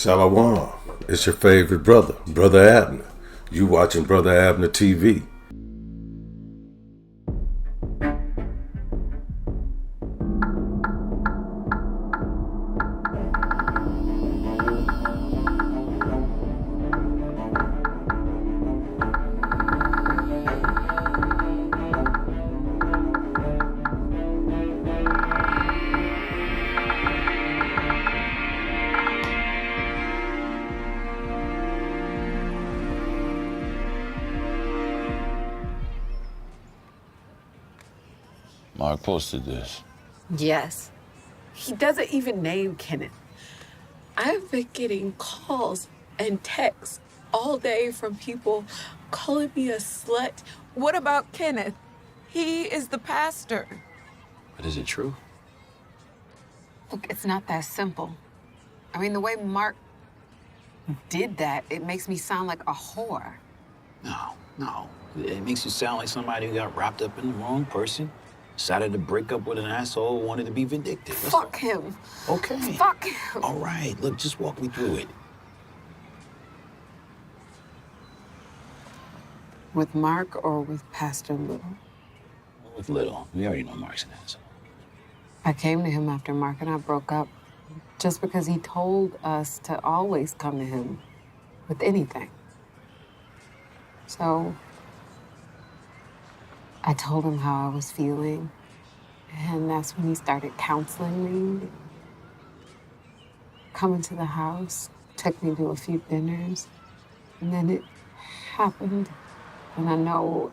Shalom. It's your favorite brother, Brother Abner. You watching Brother Abner TV. Mark posted this. Yes. He doesn't even name Kenneth. I've been getting calls and texts all day from people calling me a slut. What about Kenneth? He is the pastor. But is it true? Look, it's not that simple. I mean, the way Mark did that, it makes me sound like a whore. No. It makes you sound like somebody who got wrapped up in the wrong person, decided to break up with an asshole, wanted to be vindictive. Fuck him. Okay. Fuck him. All right, look, just walk me through it. With Mark or with Pastor Little? With Little. We already know Mark's an asshole. I came to him after Mark and I broke up just because he told us to always come to him with anything. So I told him how I was feeling, and that's when he started counseling me, coming to the house, took me to a few dinners, and then it happened. And I know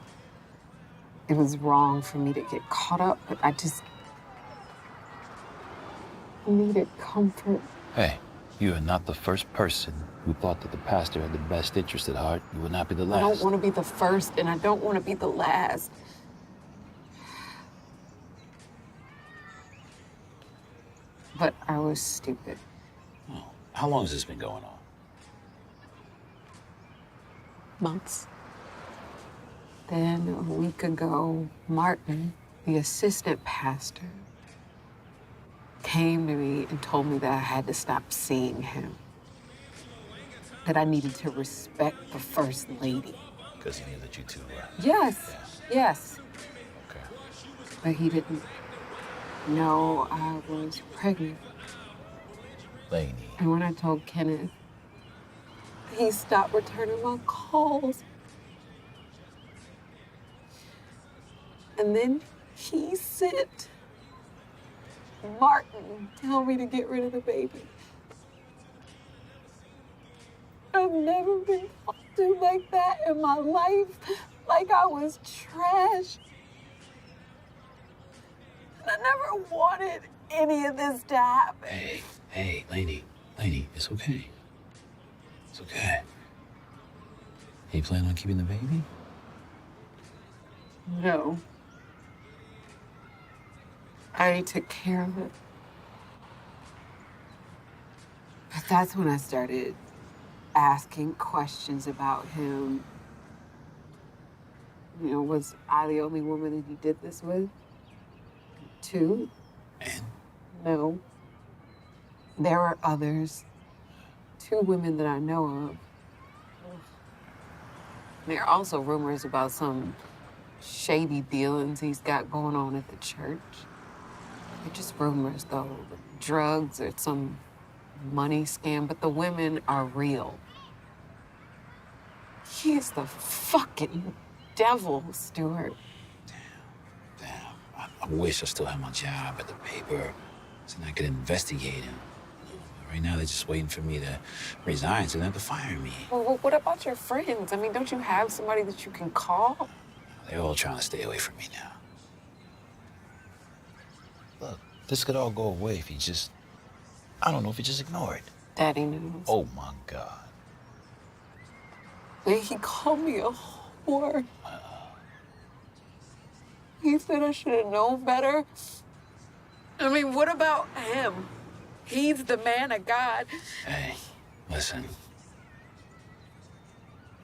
it was wrong for me to get caught up, but I needed comfort. Hey, you are not the first person who thought that the pastor had the best interest at heart. You will not be the last. I don't want to be the first, and I don't want to be the last. But I was stupid. Oh, how long has this been going on? Months. Then a week ago, Martin, the assistant pastor, came to me and told me that I had to stop seeing him. That I needed to respect the First Lady. Because he knew that you two were. Yes. Okay. But he didn't know I was pregnant. Lanie. And when I told Kenneth, he stopped returning my calls. And then he sent Martin to tell me to get rid of the baby. I've never been talked to like that in my life, like I was trash. And I never wanted any of this to happen. Hey, Lanie, it's okay. It's okay. You plan on keeping the baby? No. I already took care of it. But that's when I started asking questions about him. You know, was I the only woman that he did this with? 2. And? No. There are others. 2 women that I know of. There are also rumors about some shady dealings he's got going on at the church. They're just rumors, though. Drugs or some money scam, but the women are real. He is the fucking devil, Stewart. Damn. I wish I still had my job at the paper so I could investigate him. Right now, they're just waiting for me to resign so they have to fire me. Well, what about your friends? I mean, don't you have somebody that you can call? They're all trying to stay away from me now. Look, this could all go away if you just, I don't know, if you just ignore it. Daddy knows. Oh, my God. When he called me a whore. He said I should have known better. I mean, what about him? He's the man of God. Hey, listen.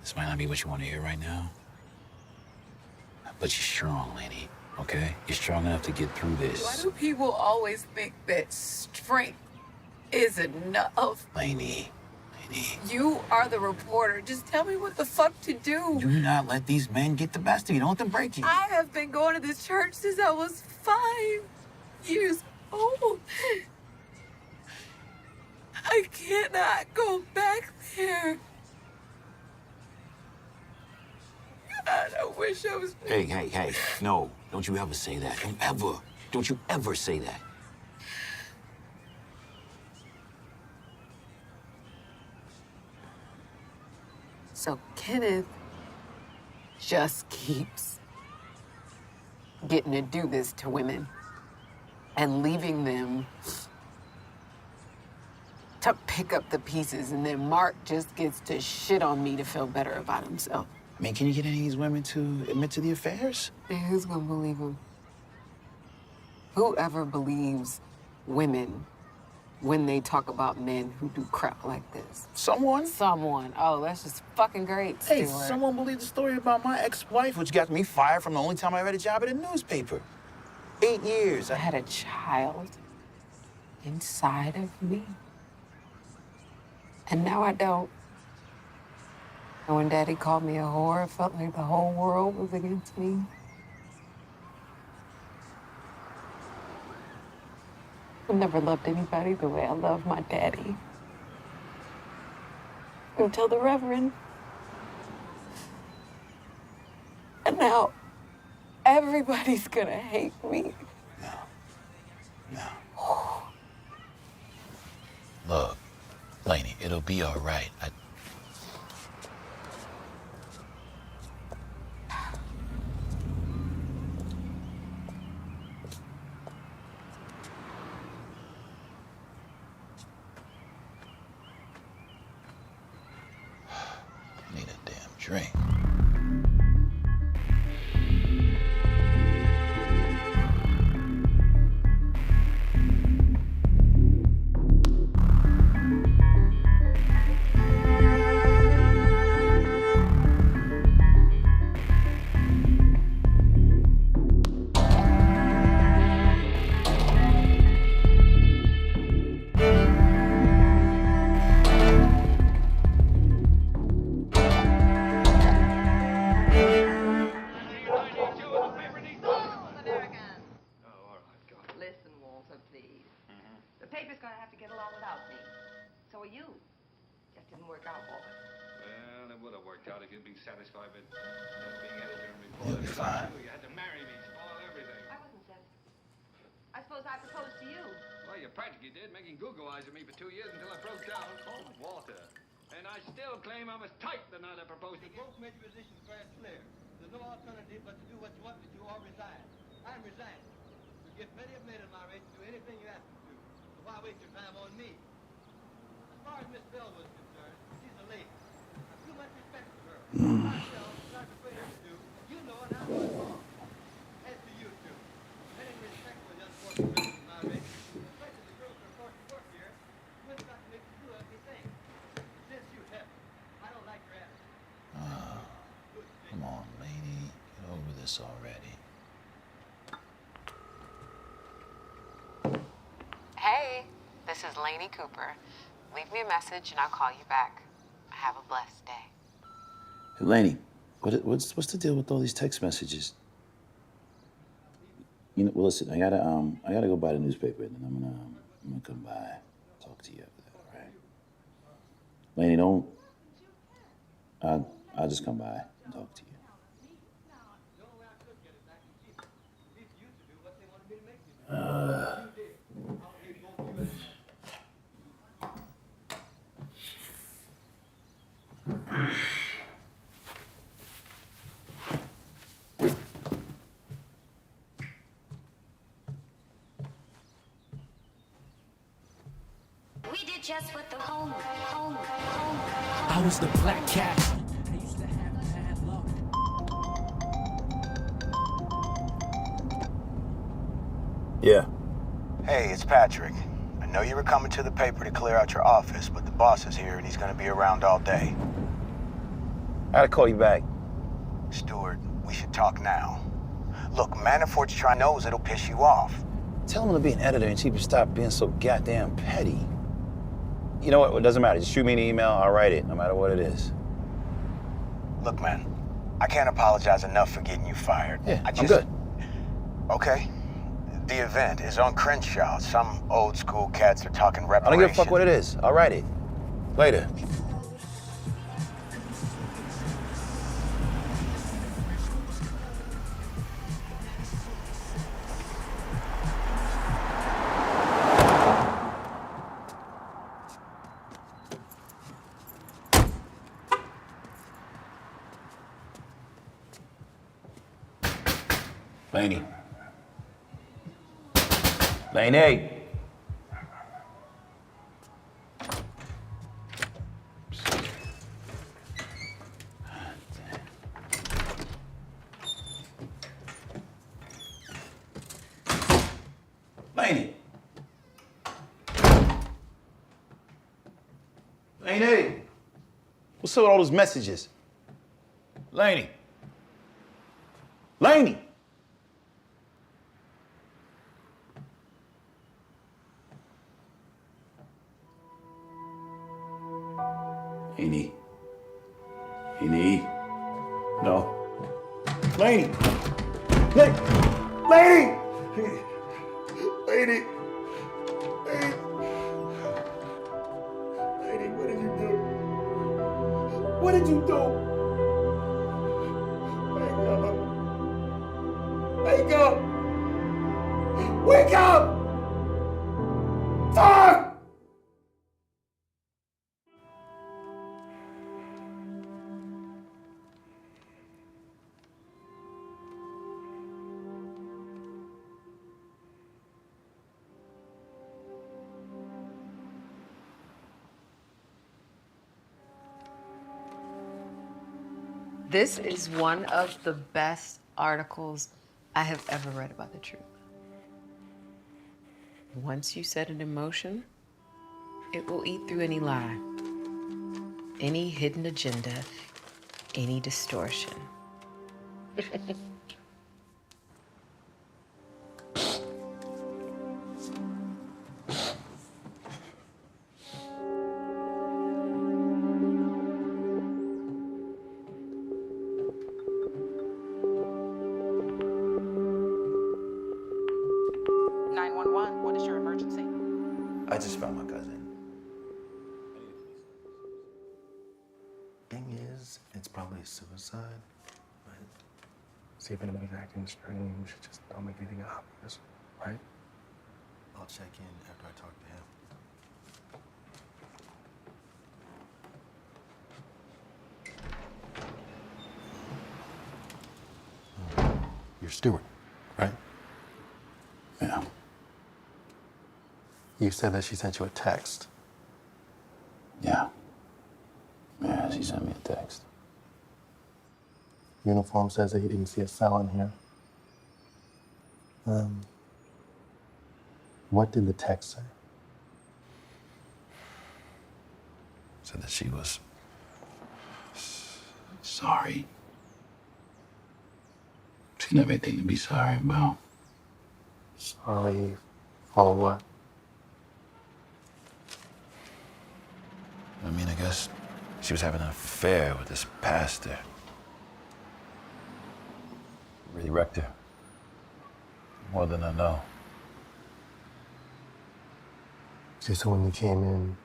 This might not be what you want to hear right now. But you're strong, Lanie, okay? You're strong enough to get through this. Why do people always think that strength is enough? Lanie, You are the reporter. Just tell me what the fuck to do. Do not let these men get the best of you. Don't let them break you. I have been going to this church since I was 5 years old. I cannot go back there. God, I wish I was... Hey. No, don't you ever say that. Don't you ever say that. So Kenneth just keeps getting to do this to women and leaving them to pick up the pieces, and then Mark just gets to shit on me to feel better about himself. I mean, can you get any of these women to admit to the affairs? And who's gonna believe him? Whoever believes women when they talk about men who do crap like this? Someone? Someone. Oh, that's just fucking great, Stewart. Hey, someone believed the story about my ex-wife, which got me fired from the only time I had a job at a newspaper. 8 years. I had a child inside of me. And now I don't. And when Daddy called me a whore, it felt like the whole world was against me. I never loved anybody the way I love my daddy. Until the Reverend. And now everybody's gonna hate me. No. Look, Lanie, it'll be all right. Need a damn drink. Satisfied with being editor and reporter. You'll be fine. You had to marry me, spoil everything. I wasn't satisfied. I suppose I proposed to you. Well, you practically did, making Google eyes at me for 2 years until I broke down in cold water. And I still claim I was tight the night I proposed to you. Both made your positions very clear. There's no alternative but to do what you want me to or resign. I'm resigning. You get plenty of men in my race to do anything you ask them to. So why waste your time on me? As far as Miss Bell was concerned, she's a lady. I've too much respect for her. Myself, Dr. Fraser do, you know it, I know it's wrong. As to you two, many respect for the unfortunate women in my race, especially the girls who are forced to work here, you wouldn't got to make them do ugly things. Since you have, I don't like your attitude. Come on, Lanie. Get over this already. Hey, this is Lanie Cooper. Leave me a message and I'll call you back. Have a blessed day. Hey, Lanie, what's the deal with all these text messages? You know, well, listen, I gotta go buy the newspaper, and then I'm gonna come by, talk to you after that, all right? Lanie, don't. I'll just come by and talk to you. We did just what the home. I was the black cat. I used to have bad luck. Yeah. Hey, it's Patrick. I know you were coming to the paper to clear out your office, but the boss is here and he's gonna be around all day. I gotta call you back. Stewart, we should talk now. Look, Manafort's trying knows it'll piss you off. Tell him to be an editor and she can stop being so goddamn petty. You know what? It doesn't matter. Just shoot me an email. I'll write it, no matter what it is. Look, man, I can't apologize enough for getting you fired. Yeah, I'm good. Okay. The event is on Crenshaw. Some old school cats are talking I reparations. don't give a fuck what it is. I'll write it. Later. Lanie. Lanie. Lanie. Lanie. What's up with all those messages? Lanie. Lanie. Lanie. Lanie. No. Lanie. Lanie. Lanie. Lanie. Lanie, what did you do? What did you do? Wake up. Wake up. Wake up. Fuck! This is one of the best articles I have ever read about the truth. Once you set it in motion, it will eat through any lie, any hidden agenda, any distortion. 911, what is your emergency? I just found my cousin. Thing is, it's probably suicide, but see if anybody's acting strange. Just don't make anything obvious, right? I'll check in after I talk to him. You're Stewart, right? Yeah. You said that she sent you a text. Yeah. Yeah, she sent me a text. Uniform says that he didn't see a cell in here. What did the text say? Said that she was sorry. She didn't have anything to be sorry about. Sorry for what? I mean, I guess she was having an affair with this pastor. Really wrecked her. More than I know. See, so when you came in,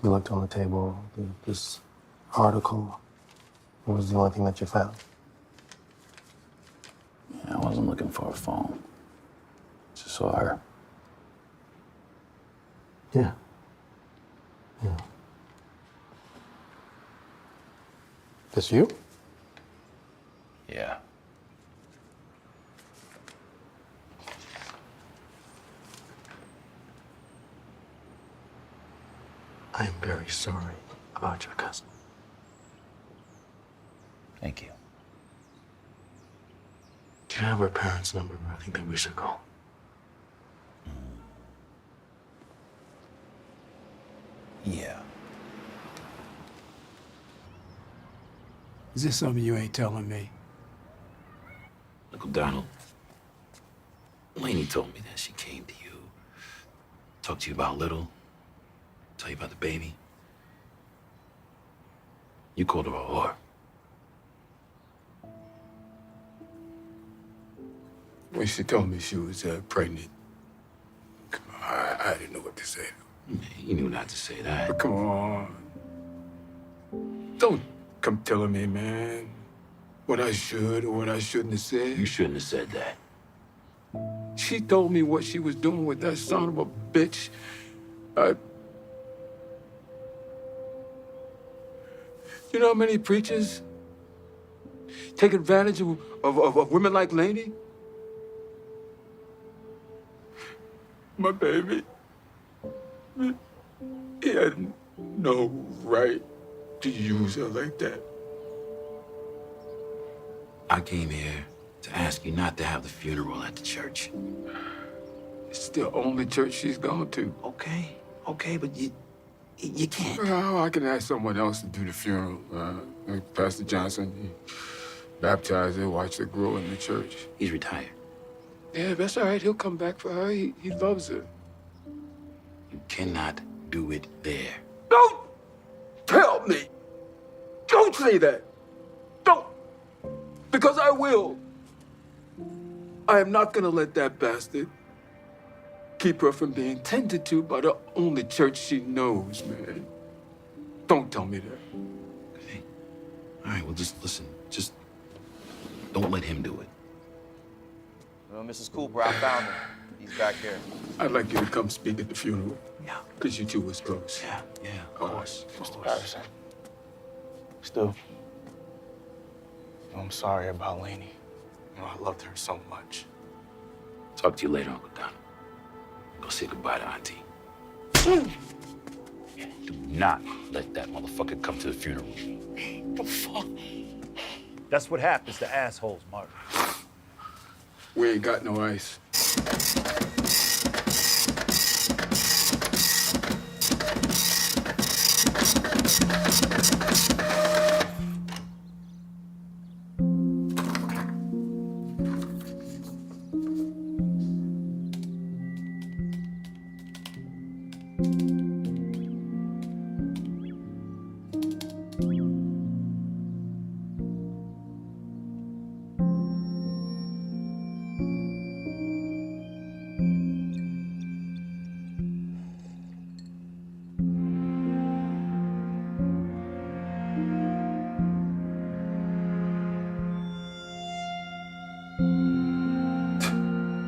you looked on the table, this article. It was the only thing that you found. Yeah, I wasn't looking for a phone. Just saw her. Yeah. Yeah. This you? Yeah. I am very sorry about your cousin. Thank you. Do you have her parents' number? I think that we should go. Yeah. Is this something you ain't telling me? Uncle Donald, Lanie told me that she came to you, talked to you about Little. Tell you about the baby? You called her a whore. When she told me she was pregnant, come on, I didn't know what to say. Man, you knew not to say that. But come on. Don't come telling me, man, what I should or what I shouldn't have said. You shouldn't have said that. She told me what she was doing with that son of a bitch. You know how many preachers take advantage of women like Lanie? My baby, he had no right to use her like that. I came here to ask you not to have the funeral at the church. It's the only church she's gone to. Okay, but you can't. Well, I can ask someone else to do the funeral. Like Pastor Johnson, he baptized her, watched her grow in the church. He's retired. Yeah, that's all right. He'll come back for her. He loves her. You cannot do it there. Don't tell me. Don't say that. Don't. Because I will. I am not going to let that bastard keep her from being tended to by the only church she knows, man. Don't tell me that. Okay. All right, well, just listen. Just don't let him do it. Well, Mrs. Cooper, I found him. He's back here. I'd like you to come speak at the funeral. Yeah. Because you two was close. Yeah, of course. Mr. Patterson. Stu. I'm sorry about Lanie. You know, I loved her so much. Talk to you later, Uncle Don. Go say goodbye to Auntie. Do not let that motherfucker come to the funeral. The fuck? That's what happens to assholes, Mark. We ain't got no ice.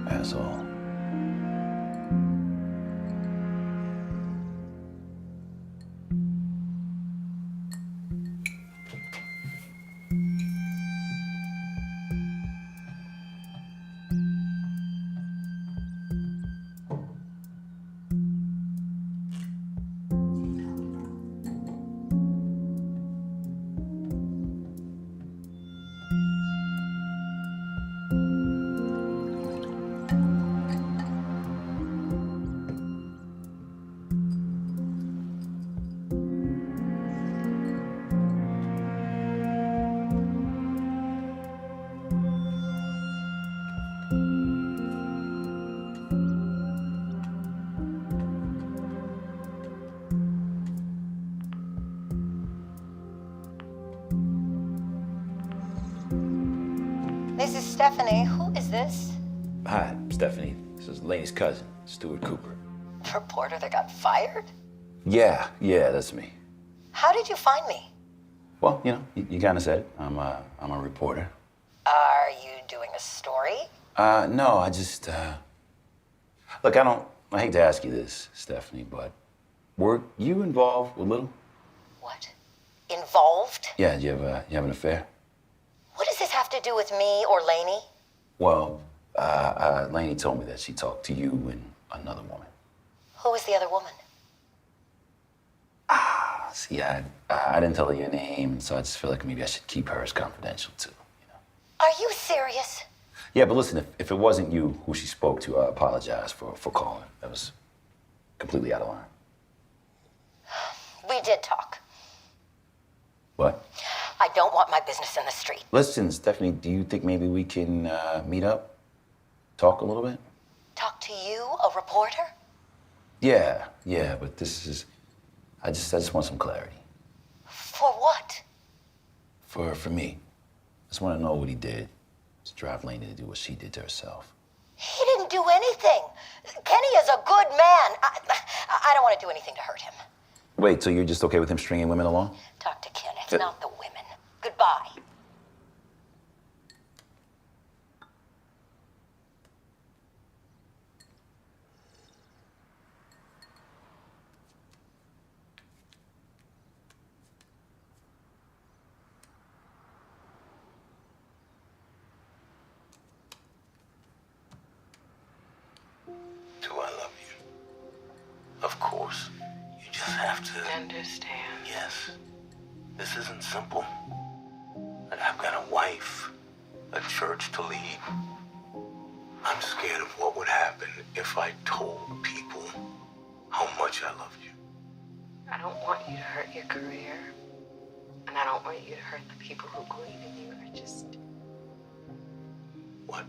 Asshole. This is Stephanie. Who is this? Hi, Stephanie. This is Lanie's cousin, Stewart Cooper. The reporter that got fired? Yeah, that's me. How did you find me? Well, you kind of said it. I'm a reporter. Are you doing a story? No, I just, Look, I hate to ask you this, Stephanie, but were you involved with Little? What? Involved? Yeah, you have an affair? What does this have to do with me or Lanie? Well, Lanie told me that she talked to you and another woman. Who was the other woman? See, I didn't tell her your name, so I just feel like maybe I should keep hers confidential, too. Are you serious? Yeah, but listen, if it wasn't you who she spoke to, I apologize for calling. That was completely out of line. We did talk. What? I don't want my business in the street. Listen, Stephanie, do you think maybe we can meet up? Talk a little bit? Talk to you, a reporter? Yeah, but this I just want some clarity. For what? For me. I just want to know what he did to drive Lanie to do what she did to herself. He didn't do anything. Kenny is a good man. I don't want to do anything to hurt him. Wait, so you're just okay with him stringing women along? Talk to Kenneth, not the women. Goodbye. Do I love you? Of course. You just have to Understand. Yes. This isn't simple. I've got a wife, a church to lead. I'm scared of what would happen if I told people how much I love you. I don't want you to hurt your career. And I don't want you to hurt the people who believe in you. I just... What?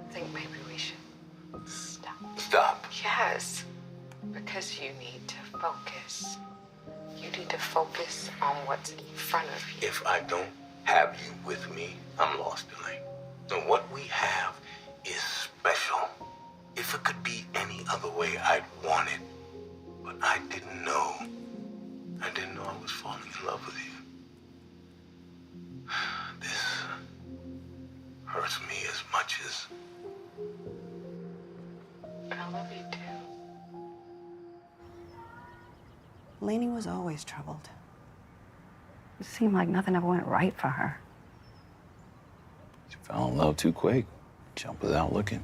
I think maybe we should stop. Stop. Yes. Because you need to focus. You need to focus on what's in front of you. If I don't have you with me, I'm lost, Elaine. And what we have is special. If it could be any other way, I'd want it. But I didn't know. I didn't know I was falling in love with you. This hurts me as much as... I love you too. Lanie was always troubled. It seemed like nothing ever went right for her. She fell in love too quick. Jumped without looking.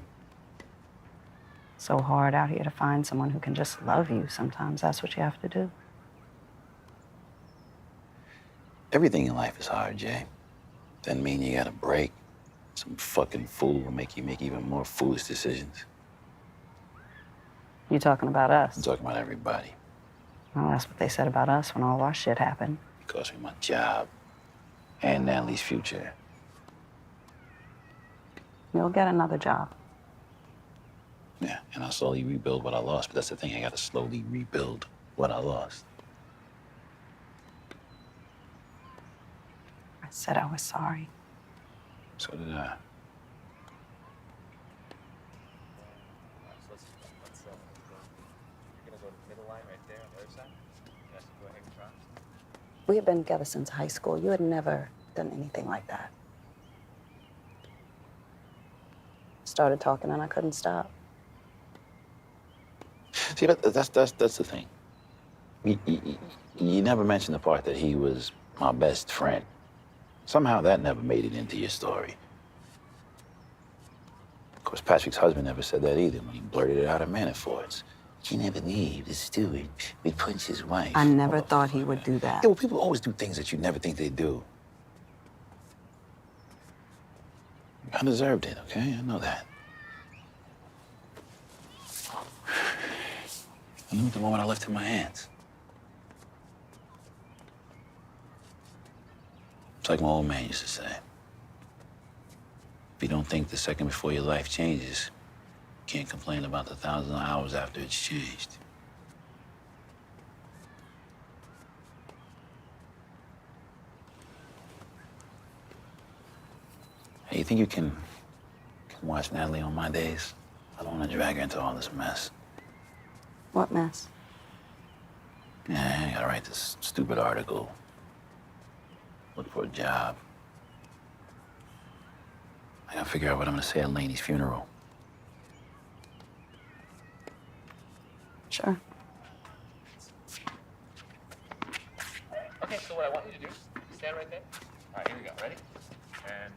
So hard out here to find someone who can just love you. Sometimes that's what you have to do. Everything in life is hard, Jay. Doesn't mean you got a break. Some fucking fool will make you make even more foolish decisions. You talking about us? I'm talking about everybody. Well, that's what they said about us when all our shit happened. It cost me my job and Natalie's future. You'll get another job. Yeah, and I'll slowly rebuild what I lost. But that's the thing, I gotta slowly rebuild what I lost. I said I was sorry. So did I. We had been together since high school. You had never done anything like that. Started talking and I couldn't stop. See, that's the thing. You never mentioned the part that he was my best friend. Somehow that never made it into your story. Of course, Patrick's husband never said that either when he blurted it out at Manafort's. You never believed the Stewart would punch his wife. I never thought he would do that. Yeah, well, people always do things that you never think they'd do. I deserved it, okay? I know that. I knew it the moment I left in my hands. It's like my old man used to say. If you don't think the second before your life changes, you can't complain about the 1,000 hours after it's changed. Hey, you think you can watch Natalie on my days? I don't want to drag her into all this mess. What mess? Yeah, I gotta write this stupid article. Look for a job. I gotta figure out what I'm gonna say at Lanie's funeral. Sure. Okay, so what I want you to do, stand right there. All right, here we go. Ready? And...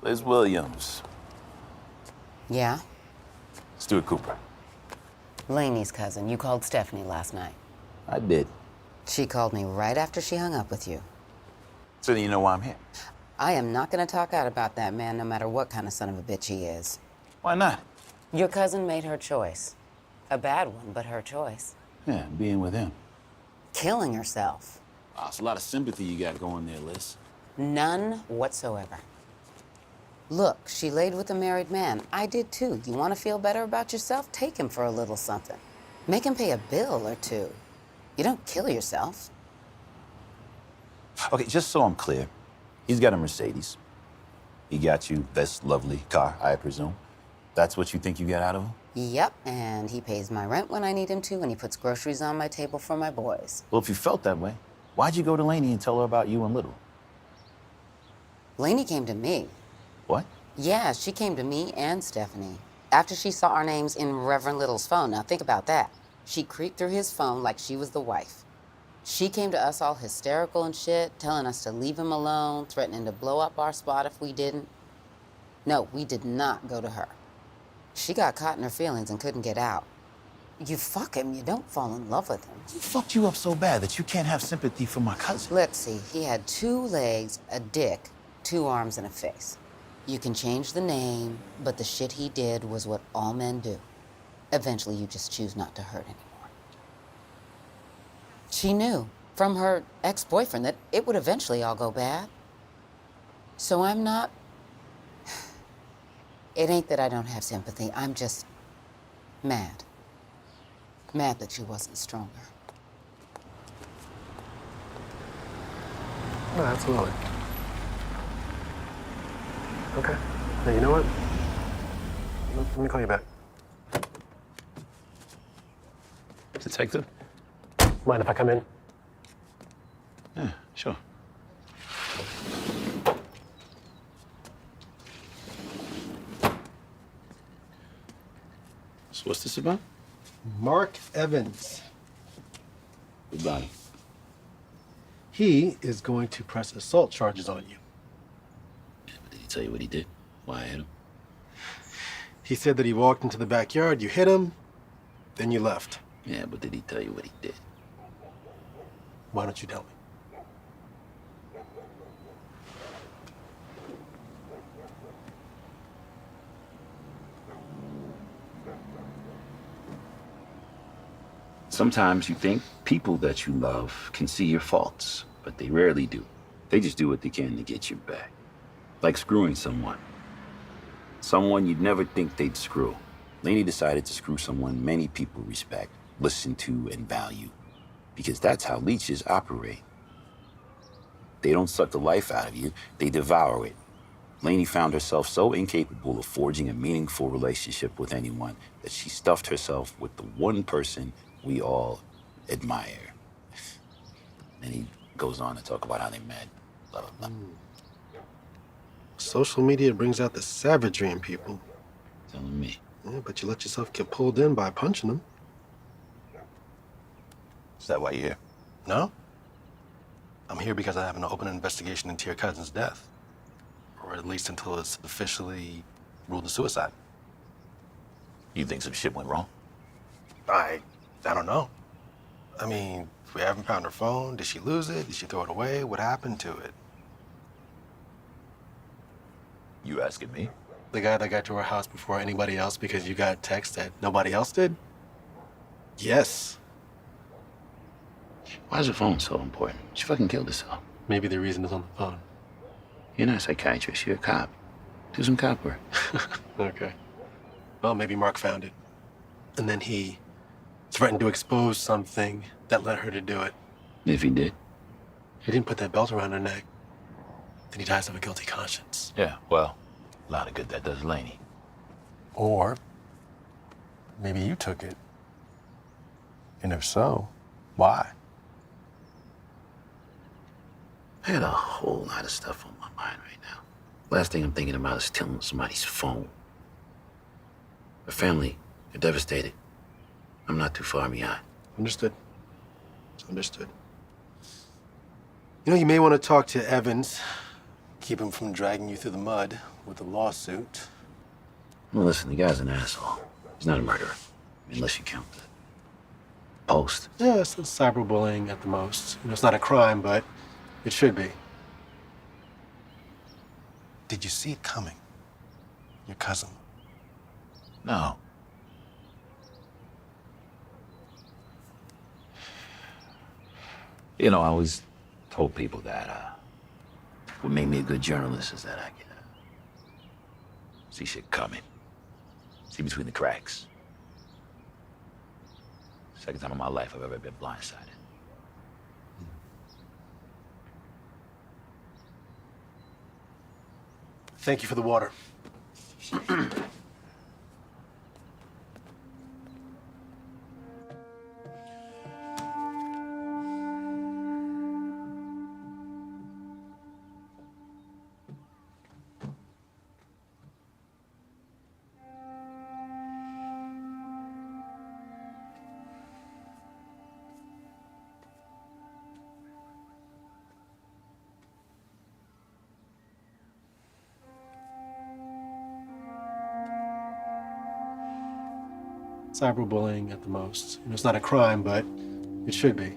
Liz Williams. Yeah? Stewart Cooper. Lanie's cousin. You called Stephanie last night. I did. She called me right after she hung up with you. So then you know why I'm here? I am not gonna talk out about that man no matter what kind of son of a bitch he is. Why not? Your cousin made her choice. A bad one, but her choice. Yeah, being with him. Killing herself. Oh, it's a lot of sympathy you got going there, Liz. None whatsoever. Look, she laid with a married man. I did too. You want to feel better about yourself? Take him for a little something. Make him pay a bill or two. You don't kill yourself. Okay, just so I'm clear, he's got a Mercedes. He got you this lovely car, I presume. That's what you think you get out of him? Yep, and he pays my rent when I need him to, and he puts groceries on my table for my boys. Well, if you felt that way, why'd you go to Lanie and tell her about you and Little? Lanie came to me. What? Yeah, she came to me and Stephanie after she saw our names in Reverend Little's phone. Now think about that. She creeped through his phone like she was the wife. She came to us all hysterical and shit, telling us to leave him alone, threatening to blow up our spot if we didn't. No, we did not go to her. She got caught in her feelings and couldn't get out. You fuck him, you don't fall in love with him. He fucked you up so bad that you can't have sympathy for my cousin. Let's see, he had 2 legs, a dick, 2 arms, and a face. You can change the name, but the shit he did was what all men do. Eventually, you just choose not to hurt anymore. She knew from her ex-boyfriend that it would eventually all go bad. So I'm not... It ain't that I don't have sympathy. I'm just mad. Mad that she wasn't stronger. No, absolutely. Okay. Now, you know what? Let me call you back. Detective? Mind if I come in? Yeah, sure. So what's this about? Mark Evans. Goodbye. He is going to press assault charges on you. Did he tell you what he did? Why I hit him? He said that he walked into the backyard, you hit him, then you left. Yeah, but did he tell you what he did? Why don't you tell me? Sometimes you think people that you love can see your faults, but they rarely do. They just do what they can to get you back. Like screwing someone. Someone you'd never think they'd screw. Lanie decided to screw someone many people respect, listen to, and value. Because that's how leeches operate. They don't suck the life out of you, they devour it. Lanie found herself so incapable of forging a meaningful relationship with anyone that she stuffed herself with the one person we all admire. And he goes on to talk about how they met, blah, blah, blah. Social media brings out the savagery in people. Telling me. Yeah, but you let yourself get pulled in by punching them. Is that why you're here? No. I'm here because I have an open investigation into your cousin's death. Or at least until it's officially ruled a suicide. You think some shit went wrong? I don't know. I mean, we haven't found her phone. Did she lose it? Did she throw it away? What happened to it? You asking me? The guy that got to her house before anybody else because you got a text that nobody else did? Yes. Why is her phone so important? She fucking killed herself. Maybe the reason is on the phone. You're not a psychiatrist, you're a cop. Do some cop work. Okay. Well, maybe Mark found it. And then he threatened to expose something that led her to do it. If he did? He didn't put that belt around her neck. Then he dies of a guilty conscience. Yeah, well, a lot of good that does Lanie. Or maybe you took it. And if so, why? I had a whole lot of stuff on my mind right now. Last thing I'm thinking about is stealing somebody's phone. Her family, they're devastated. I'm not too far behind. Understood. Understood. You know, you may want to talk to Evans. Keep him from dragging you through the mud with a lawsuit. Well, listen, the guy's an asshole. He's not a murderer. Unless you count the post. Yeah, it's cyberbullying at the most. You know, it's not a crime, but it should be. Did you see it coming? Your cousin? No. You know, I always told people that what made me a good journalist is that I can see shit coming. See between the cracks. Second time in my life I've ever been blindsided. Thank you for the water. Cyberbullying at the most. It's not a crime, but it should be.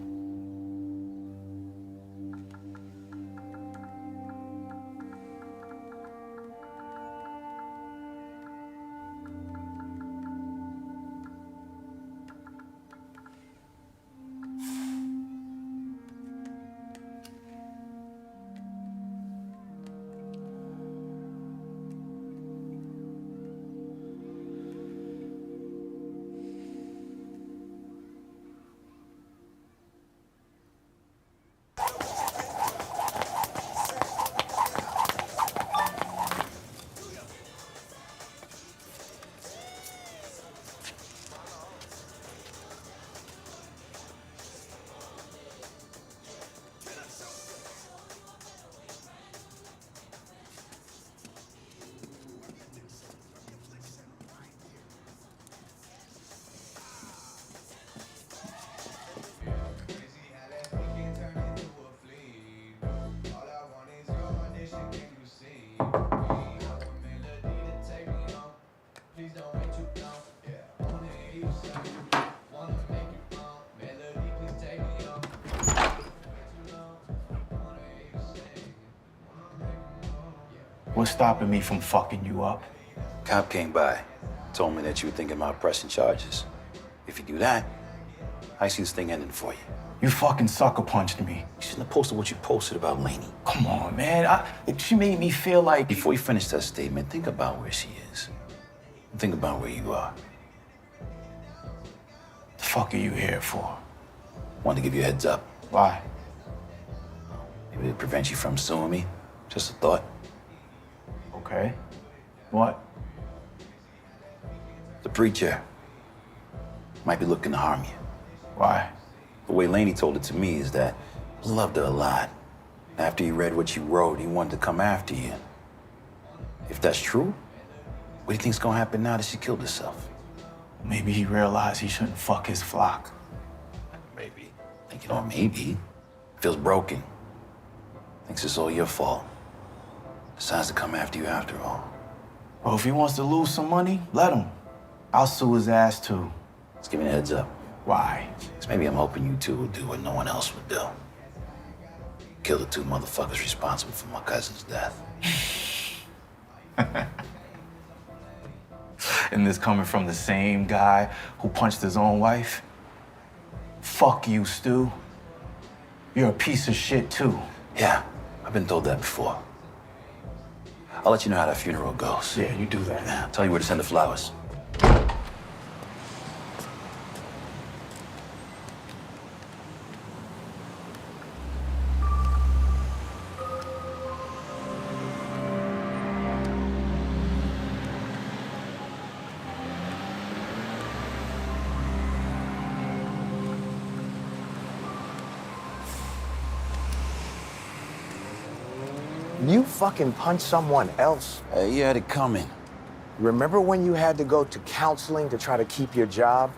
What's stopping me from fucking you up? Cop came by, told me that you were thinking about pressing charges. If you do that, I see this thing ending for you. You fucking sucker punched me. You shouldn't have posted what you posted about Lanie. Come on, man. She made me feel like... Before you finish that statement, think about where she is. Think about where you are. The fuck are you here for? Wanted to give you a heads up. Why? Maybe to prevent you from suing me. Just a thought. Okay. What? The preacher might be looking to harm you. Why? The way Lanie told it to me is that he loved her a lot. After he read what you wrote, he wanted to come after you. If that's true, what do you think's gonna happen now that she killed herself? Maybe he realized he shouldn't fuck his flock. Maybe. Thinking, or maybe. Feels broken. Thinks it's all your fault. Decides to come after you after all. Well, if he wants to lose some money, let him. I'll sue his ass too. Just give me a heads up. Why? Because maybe I'm hoping you two will do what no one else would do. Kill the two motherfuckers responsible for my cousin's death. And this coming from the same guy who punched his own wife? Fuck you, Stu. You're a piece of shit too. Yeah, I've been told that before. I'll let you know how that funeral goes. Yeah, you do that. Yeah, I'll tell you where to send the flowers. You fucking punched someone else. You had it coming. Remember when you had to go to counseling to try to keep your job?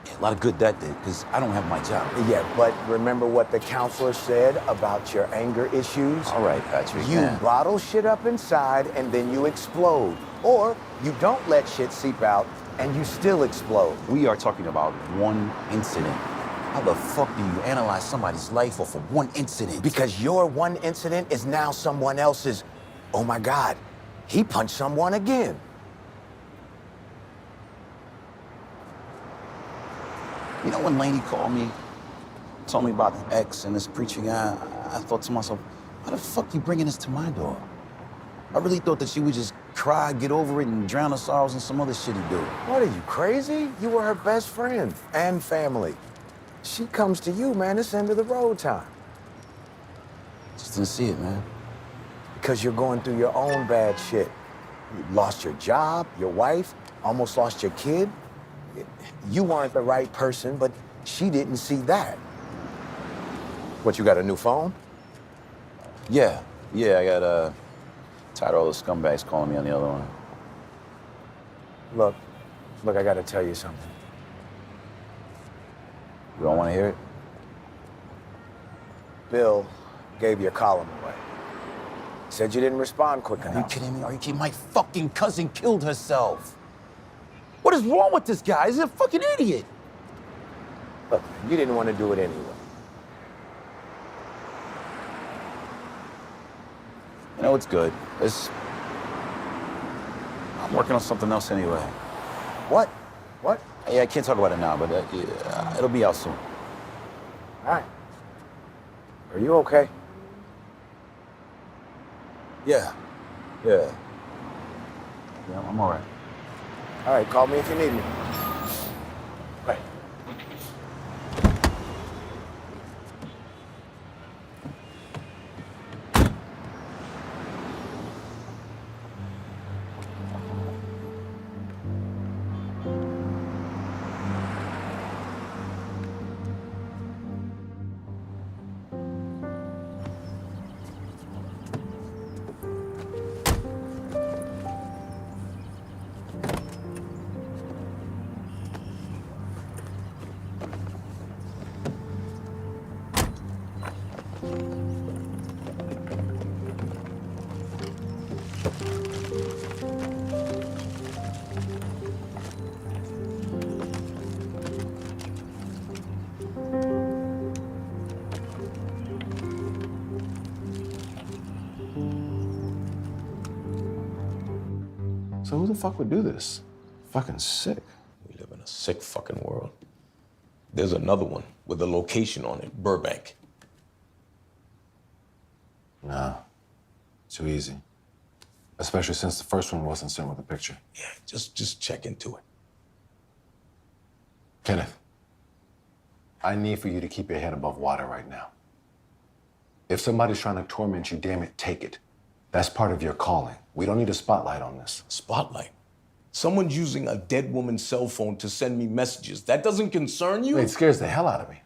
Yeah, a lot of good that did, because I don't have my job. Yeah, but remember what the counselor said about your anger issues? All right, Patrick. You bottle shit up inside and then you explode. Or you don't let shit seep out and you still explode. We are talking about one incident. How the fuck do you analyze somebody's life off of one incident? Because your one incident is now someone else's Oh my God, he punched someone again. You know when Lanie called me, told me about the ex and this preacher guy, I thought to myself, why the fuck you bringing this to my door? I really thought that she would just cry, get over it, and drown her sorrows in some other shit he'd do. What, are you crazy? You were her best friend and family. She comes to you, man. It's end of the road time. Just didn't see it, man. Because you're going through your own bad shit. You lost your job, your wife, almost lost your kid. You weren't the right person, but she didn't see that. What, you got a new phone? Yeah, I got, tired of all the scumbags calling me on the other one. Look, I gotta tell you something. You don't want to hear it? Bill gave your column away. Said you didn't respond quick enough. Are you kidding me? Are you kidding? My fucking cousin killed herself. What is wrong with this guy? He's a fucking idiot. Look, you didn't want to do it anyway. You know, it's good. I'm working on something else anyway. What? What? Yeah, I can't talk about it now, but it'll be out soon. All right. Are you okay? Yeah, I'm all right. All right, call me if you need me. Right. So who the fuck would do this? Fucking sick. We live in a sick fucking world. There's another one with a location on it, Burbank. Nah, too easy. Especially since the first one wasn't sent with a picture. Yeah, just check into it. Kenneth, I need for you to keep your head above water right now. If somebody's trying to torment you, damn it, take it. That's part of your calling. We don't need a spotlight on this. Spotlight? Someone's using a dead woman's cell phone to send me messages. That doesn't concern you? It scares the hell out of me.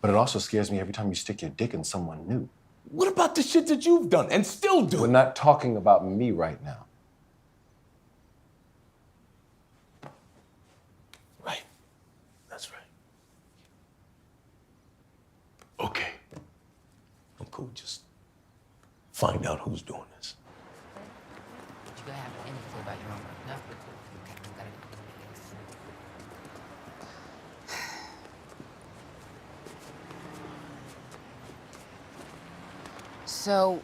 But it also scares me every time you stick your dick in someone new. What about the shit that you've done and still do? We're not talking about me right now. Right. That's right. Okay. I'm cool. Just find out who's doing this. You gotta have anything to say about your own work, no? So,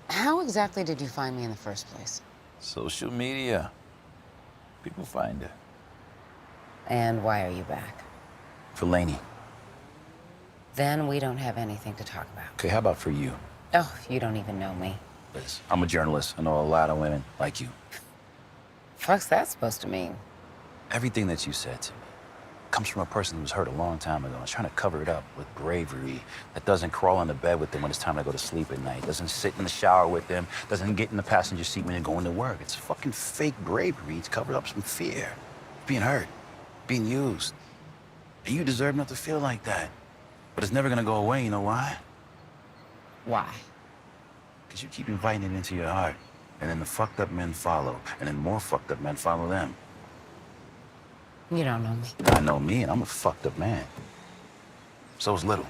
how exactly did you find me in the first place? Social media. People find it. And why are you back? For Lanie. Then we don't have anything to talk about. Okay, how about for you? Oh, you don't even know me. Liz, I'm a journalist. I know a lot of women like you. What's that supposed to mean? Everything that you said to me comes from a person who was hurt a long time ago and is trying to cover it up with bravery, that doesn't crawl into bed with them when it's time to go to sleep at night, doesn't sit in the shower with them, doesn't get in the passenger seat when they're going to work. It's fucking fake bravery. It's covered up some fear. Being hurt, being used. And you deserve not to feel like that. But it's never gonna go away, you know why? Why? Because you keep inviting it into your heart. And then the fucked up men follow. And then more fucked up men follow them. You don't know me. I know me, and I'm a fucked up man. So's Little.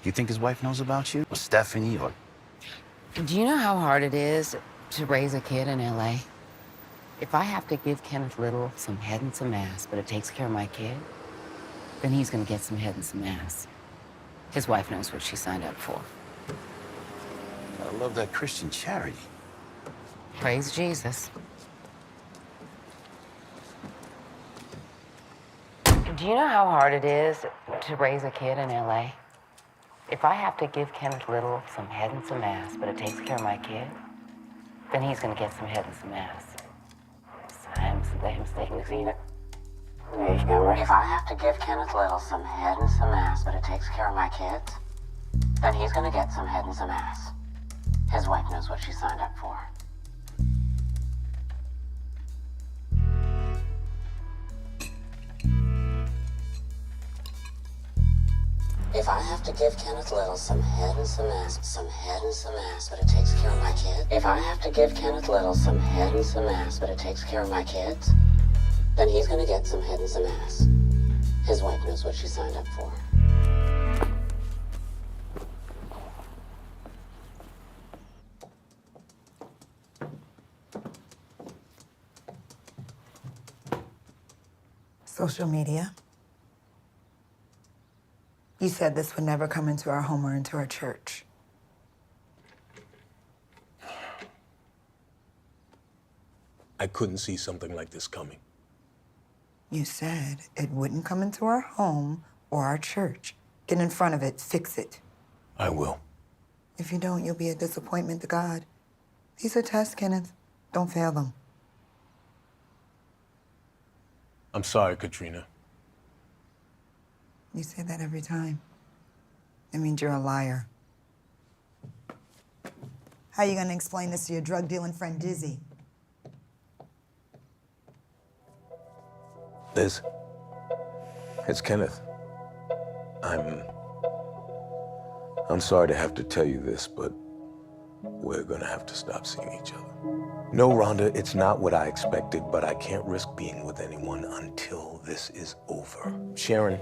You think his wife knows about you? Or Stephanie, or... Do you know how hard it is to raise a kid in L.A.? If I have to give Kenneth Little some head and some ass, but it takes care of my kid, then he's gonna get some head and some ass. His wife knows what she signed up for. I love that Christian charity. Praise Jesus. Do you know how hard it is to raise a kid in LA? If I have to give Kenneth Little some head and some ass, but it takes care of my kid, then he's gonna get some head and some ass. If I have to give Kenneth Little some head and some ass, but it takes care of my kids, then he's gonna get some head and some ass. His wife knows what she signed up for. If I have to give Kenneth Little some head and some ass, but it takes care of my kids. If I have to give Kenneth Little some head and some ass, but it takes care of my kids, then he's gonna get some head and some ass. His wife knows what she signed up for. Social media. You said this would never come into our home or into our church. I couldn't see something like this coming. You said it wouldn't come into our home or our church. Get in front of it, fix it. I will. If you don't, you'll be a disappointment to God. These are tests, Kenneth. Don't fail them. I'm sorry, Katrina. You say that every time. It means you're a liar. How are you gonna explain this to your drug-dealing friend Dizzy? Liz, it's Kenneth. I'm sorry to have to tell you this, but we're gonna have to stop seeing each other. No, Rhonda, it's not what I expected, but I can't risk being with anyone until this is over. Sharon,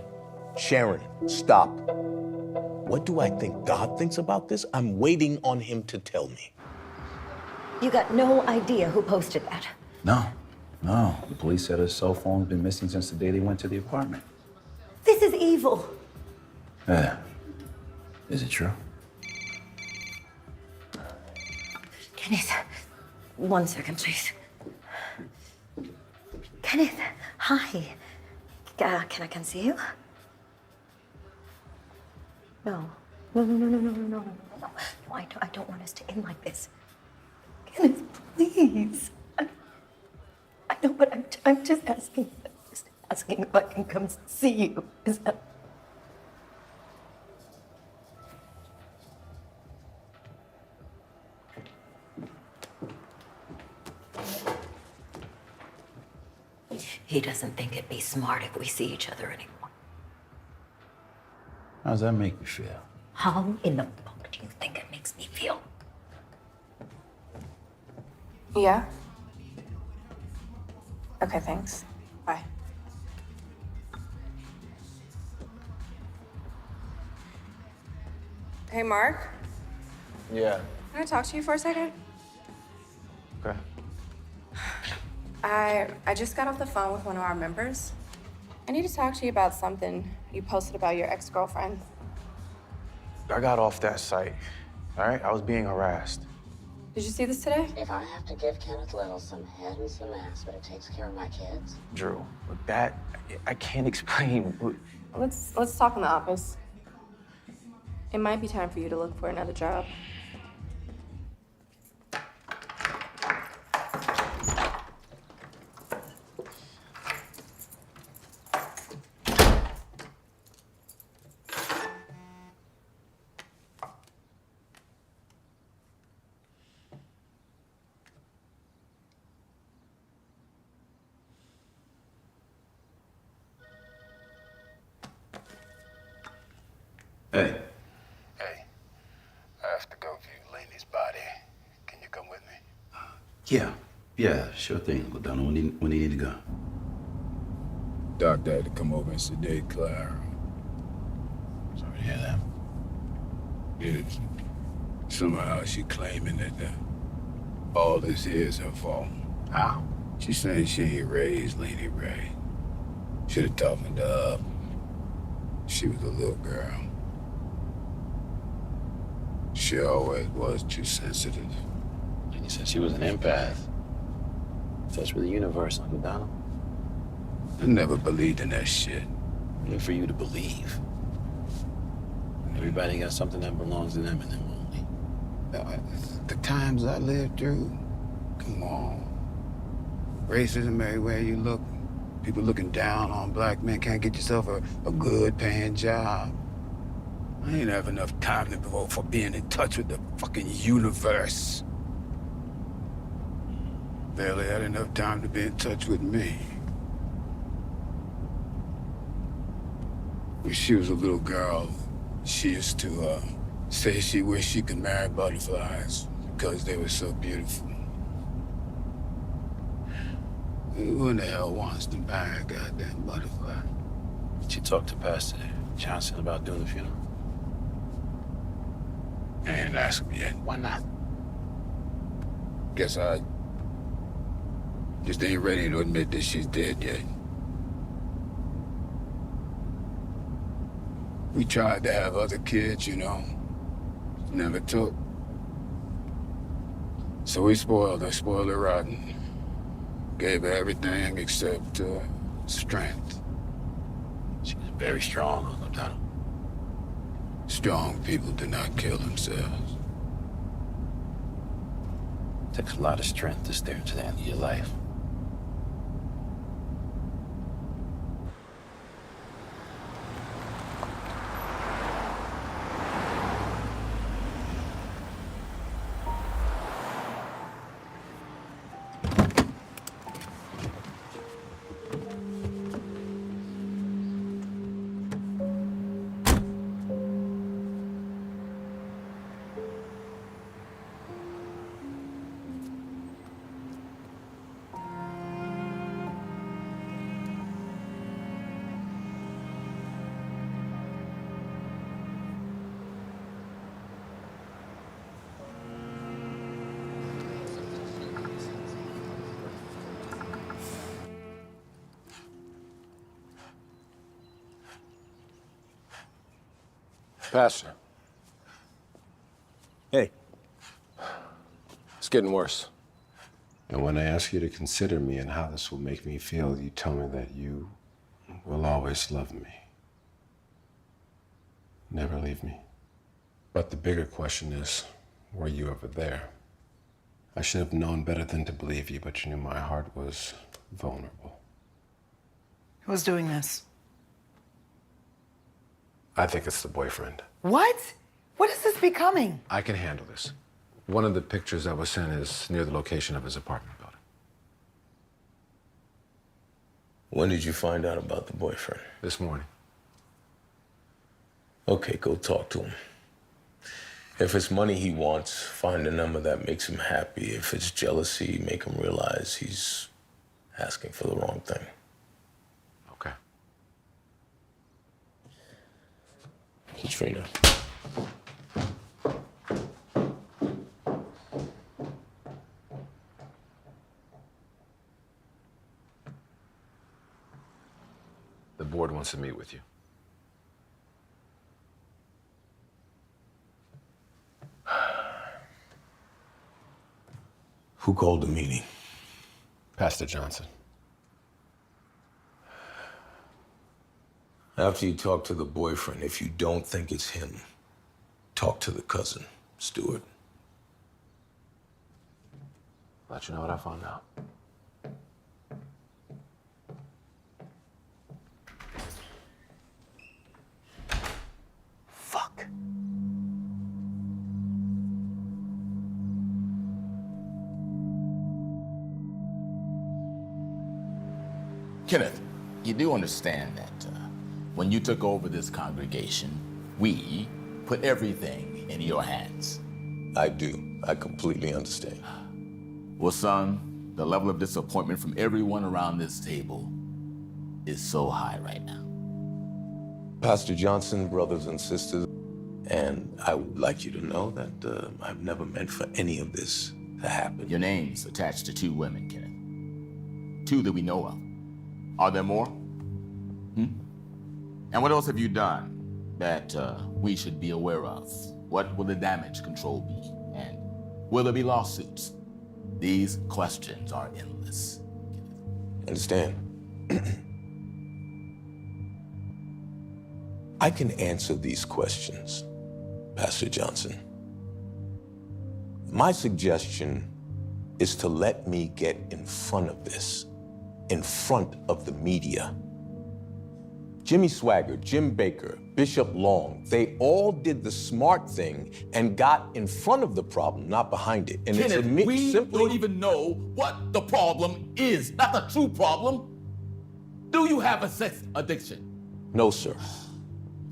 stop. What do I think God thinks about this? I'm waiting on him to tell me. You got no idea who posted that. No. The police said his cell phone's been missing since the day they went to the apartment. This is evil. Yeah. Is it true? Kenneth, 1 second, please. Kenneth, hi. Can I come see you? No. No. I don't want us to end like this. Kenneth, please. I know, but I'm just asking. If I can come see you. Is that... He doesn't think it'd be smart if we see each other anymore. How does that make you feel? How in the fuck do you think it makes me feel? Yeah? Okay, thanks. Bye. Hey, Mark? Yeah. Can I talk to you for a second? Okay. I just got off the phone with one of our members. I need to talk to you about something you posted about your ex-girlfriend. I got off that site, all right? I was being harassed. Did you see this today? If I have to give Kenneth Little some head and some ass, but it takes care of my kids. Drew, look, that, I can't explain. Let's talk in the office. It might be time for you to look for another job. Hey. Hey, I have to go view Lanie's body. Can you come with me? Yeah, sure thing, Ladonna. When do you need to go? Doctor had to come over and sedate Clara. Sorry to hear that. Yes. Somehow she claiming that all this here is her fault. How? She saying she ain't raised Lanie right. Should have toughened her up. She was a little girl. She always was too sensitive. And you said she was an empath. Touch with the universe, Uncle Donald. I never believed in that shit. And for you to believe. Everybody got something that belongs to them and them only. The times I lived through, come on. Racism everywhere you look. People looking down on black men. Can't get yourself a good paying job. I ain't have enough time to devote for being in touch with the fucking universe. Barely had enough time to be in touch with me. When she was a little girl, she used to say she wished she could marry butterflies because they were so beautiful. Who in the hell wants to marry a goddamn butterfly? Did you talk to Pastor Johnson about doing the funeral? I ain't asked him yet. Why not? Guess I just ain't ready to admit that she's dead yet. We tried to have other kids, you know. Never took. So we spoiled her rotten. Gave her everything except strength. She was very strong, Uncle Donald. Strong people do not kill themselves. It takes a lot of strength to stare into the end of your life. Pastor. Hey. It's getting worse. And when I ask you to consider me and how this will make me feel, you tell me that you will always love me. Never leave me. But the bigger question is, were you ever there? I should have known better than to believe you, but you knew my heart was vulnerable. Who's doing this? I think it's the boyfriend. What? What is this becoming? I can handle this. One of the pictures that was sent is near the location of his apartment building. When did you find out about the boyfriend? This morning. Okay, go talk to him. If it's money he wants, find a number that makes him happy. If it's jealousy, make him realize he's asking for the wrong thing. Okay. Katrina. The board wants to meet with you. Who called the meeting? Pastor Johnson. After you talk to the boyfriend, if you don't think it's him, talk to the cousin, Stewart. Let you know what I found out. Fuck. Kenneth, you do understand that when you took over this congregation, we put everything in your hands. I do. I completely understand. Well, son, the level of disappointment from everyone around this table is so high right now. Pastor Johnson, brothers and sisters, and I would like you to know that I've never meant for any of this to happen. Your name's attached to 2 women, Kenneth. 2 that we know of. Are there more? And what else have you done that we should be aware of? What will the damage control be? And will there be lawsuits? These questions are endless. Understand? I can answer these questions, Pastor Johnson. My suggestion is to let me get in front of this, in front of the media. Jimmy Swaggart, Jim Baker, Bishop Long, they all did the smart thing and got in front of the problem, not behind it. And Kenneth, it's we simply don't even know what the problem is, not the true problem. Do you have a sex addiction? No, sir.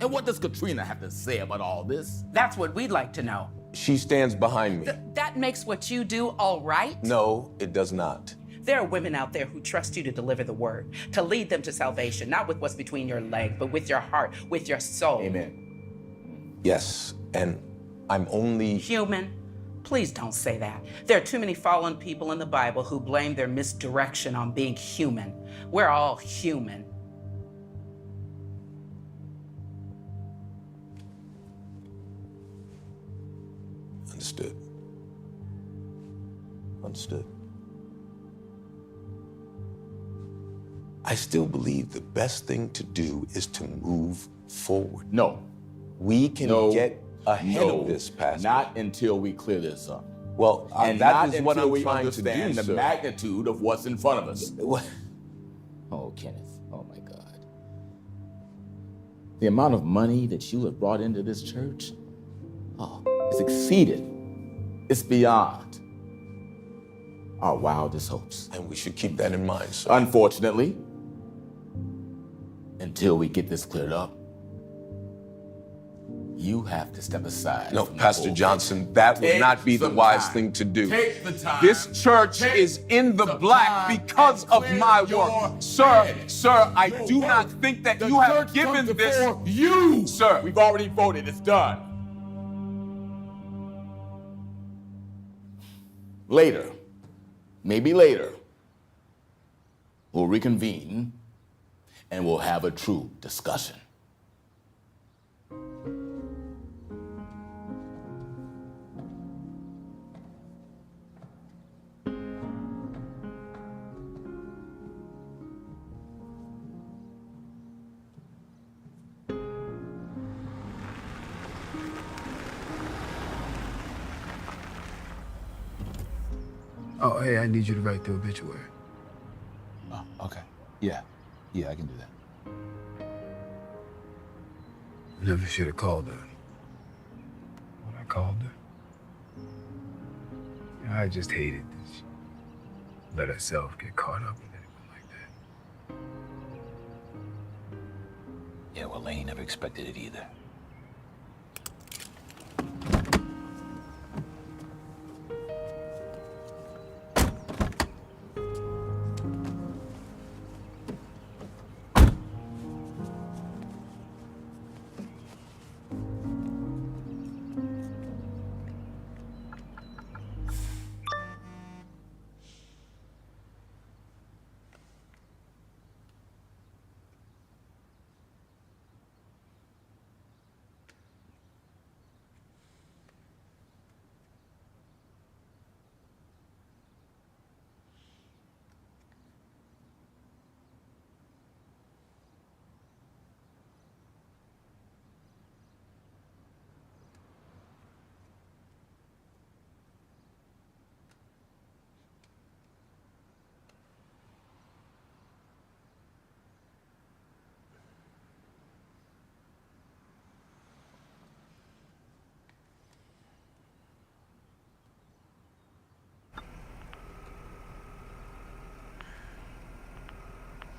And what does Katrina have to say about all this? That's what we'd like to know. She stands behind me. That makes what you do all right? No, it does not. There are women out there who trust you to deliver the word, to lead them to salvation, not with what's between your legs, but with your heart, with your soul. Amen. Yes, and I'm only human. Please don't say that. There are too many fallen people in the Bible who blame their misdirection on being human. We're all human. Understood. Understood. I still believe the best thing to do is to move forward. No. We can get ahead of this, Pastor. Not until we clear this up. Well, and that not is what until I'm we trying to do, understand the sir. magnitude of what's in front of us. What? Oh, Kenneth. Oh, my God. The amount of money that you have brought into this church, it's exceeded. It's beyond our wildest hopes. And we should keep that in mind, sir. Unfortunately, until we get this cleared up, you have to step aside. No, from Pastor the Johnson, that would not be the wise thing to do. Take the time. This church is in the black because of my work. Sir, I do not think that you have given this. You, sir. We've already voted. It's done. Later, maybe later, we'll reconvene and we'll have a true discussion. Oh, hey, I need you to write the obituary. Oh, okay. Yeah, I can do that. Never should have called her. When I called her, I just hated this. Let herself get caught up in anything like that. Yeah, well, Lane never expected it either.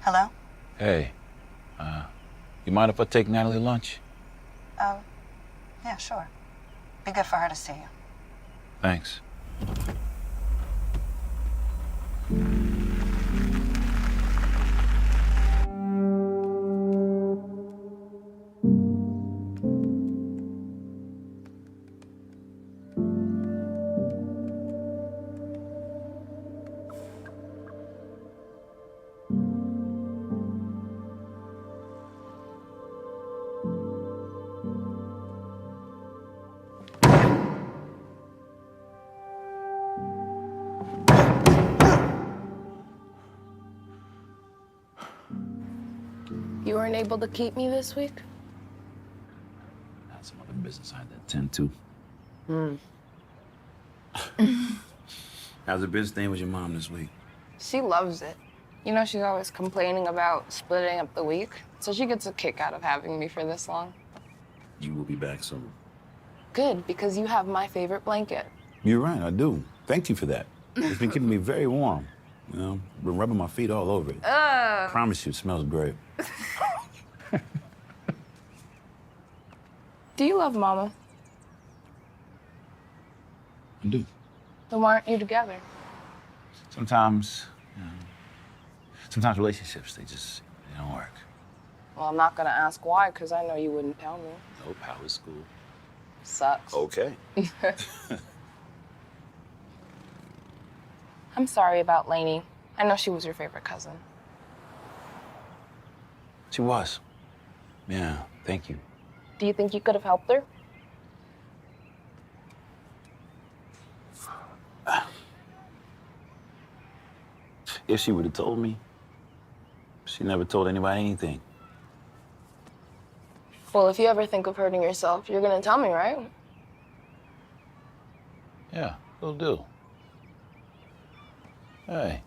Hello? Hey, you mind if I take Natalie lunch? Yeah, sure. Be good for her to see you. Thanks. You weren't able to keep me this week? That's some other business I had to attend to. How's it been staying with your mom this week? She loves it. You know, she's always complaining about splitting up the week, so she gets a kick out of having me for this long. You will be back soon. Good, because you have my favorite blanket. You're right, I do. Thank you for that. It's been keeping me very warm. You know, been rubbing my feet all over it. Promise you, it smells great. Do you love Mama? I do. Then why aren't you together? Sometimes relationships, they don't work. Well, I'm not gonna ask why, because I know you wouldn't tell me. No power school. Sucks. Okay. I'm sorry about Lanie. I know she was your favorite cousin. She was. Yeah, thank you. Do you think you could have helped her? If she would have told me, she never told anybody anything. Well, if you ever think of hurting yourself, you're gonna tell me, right? Yeah, will do. Hey,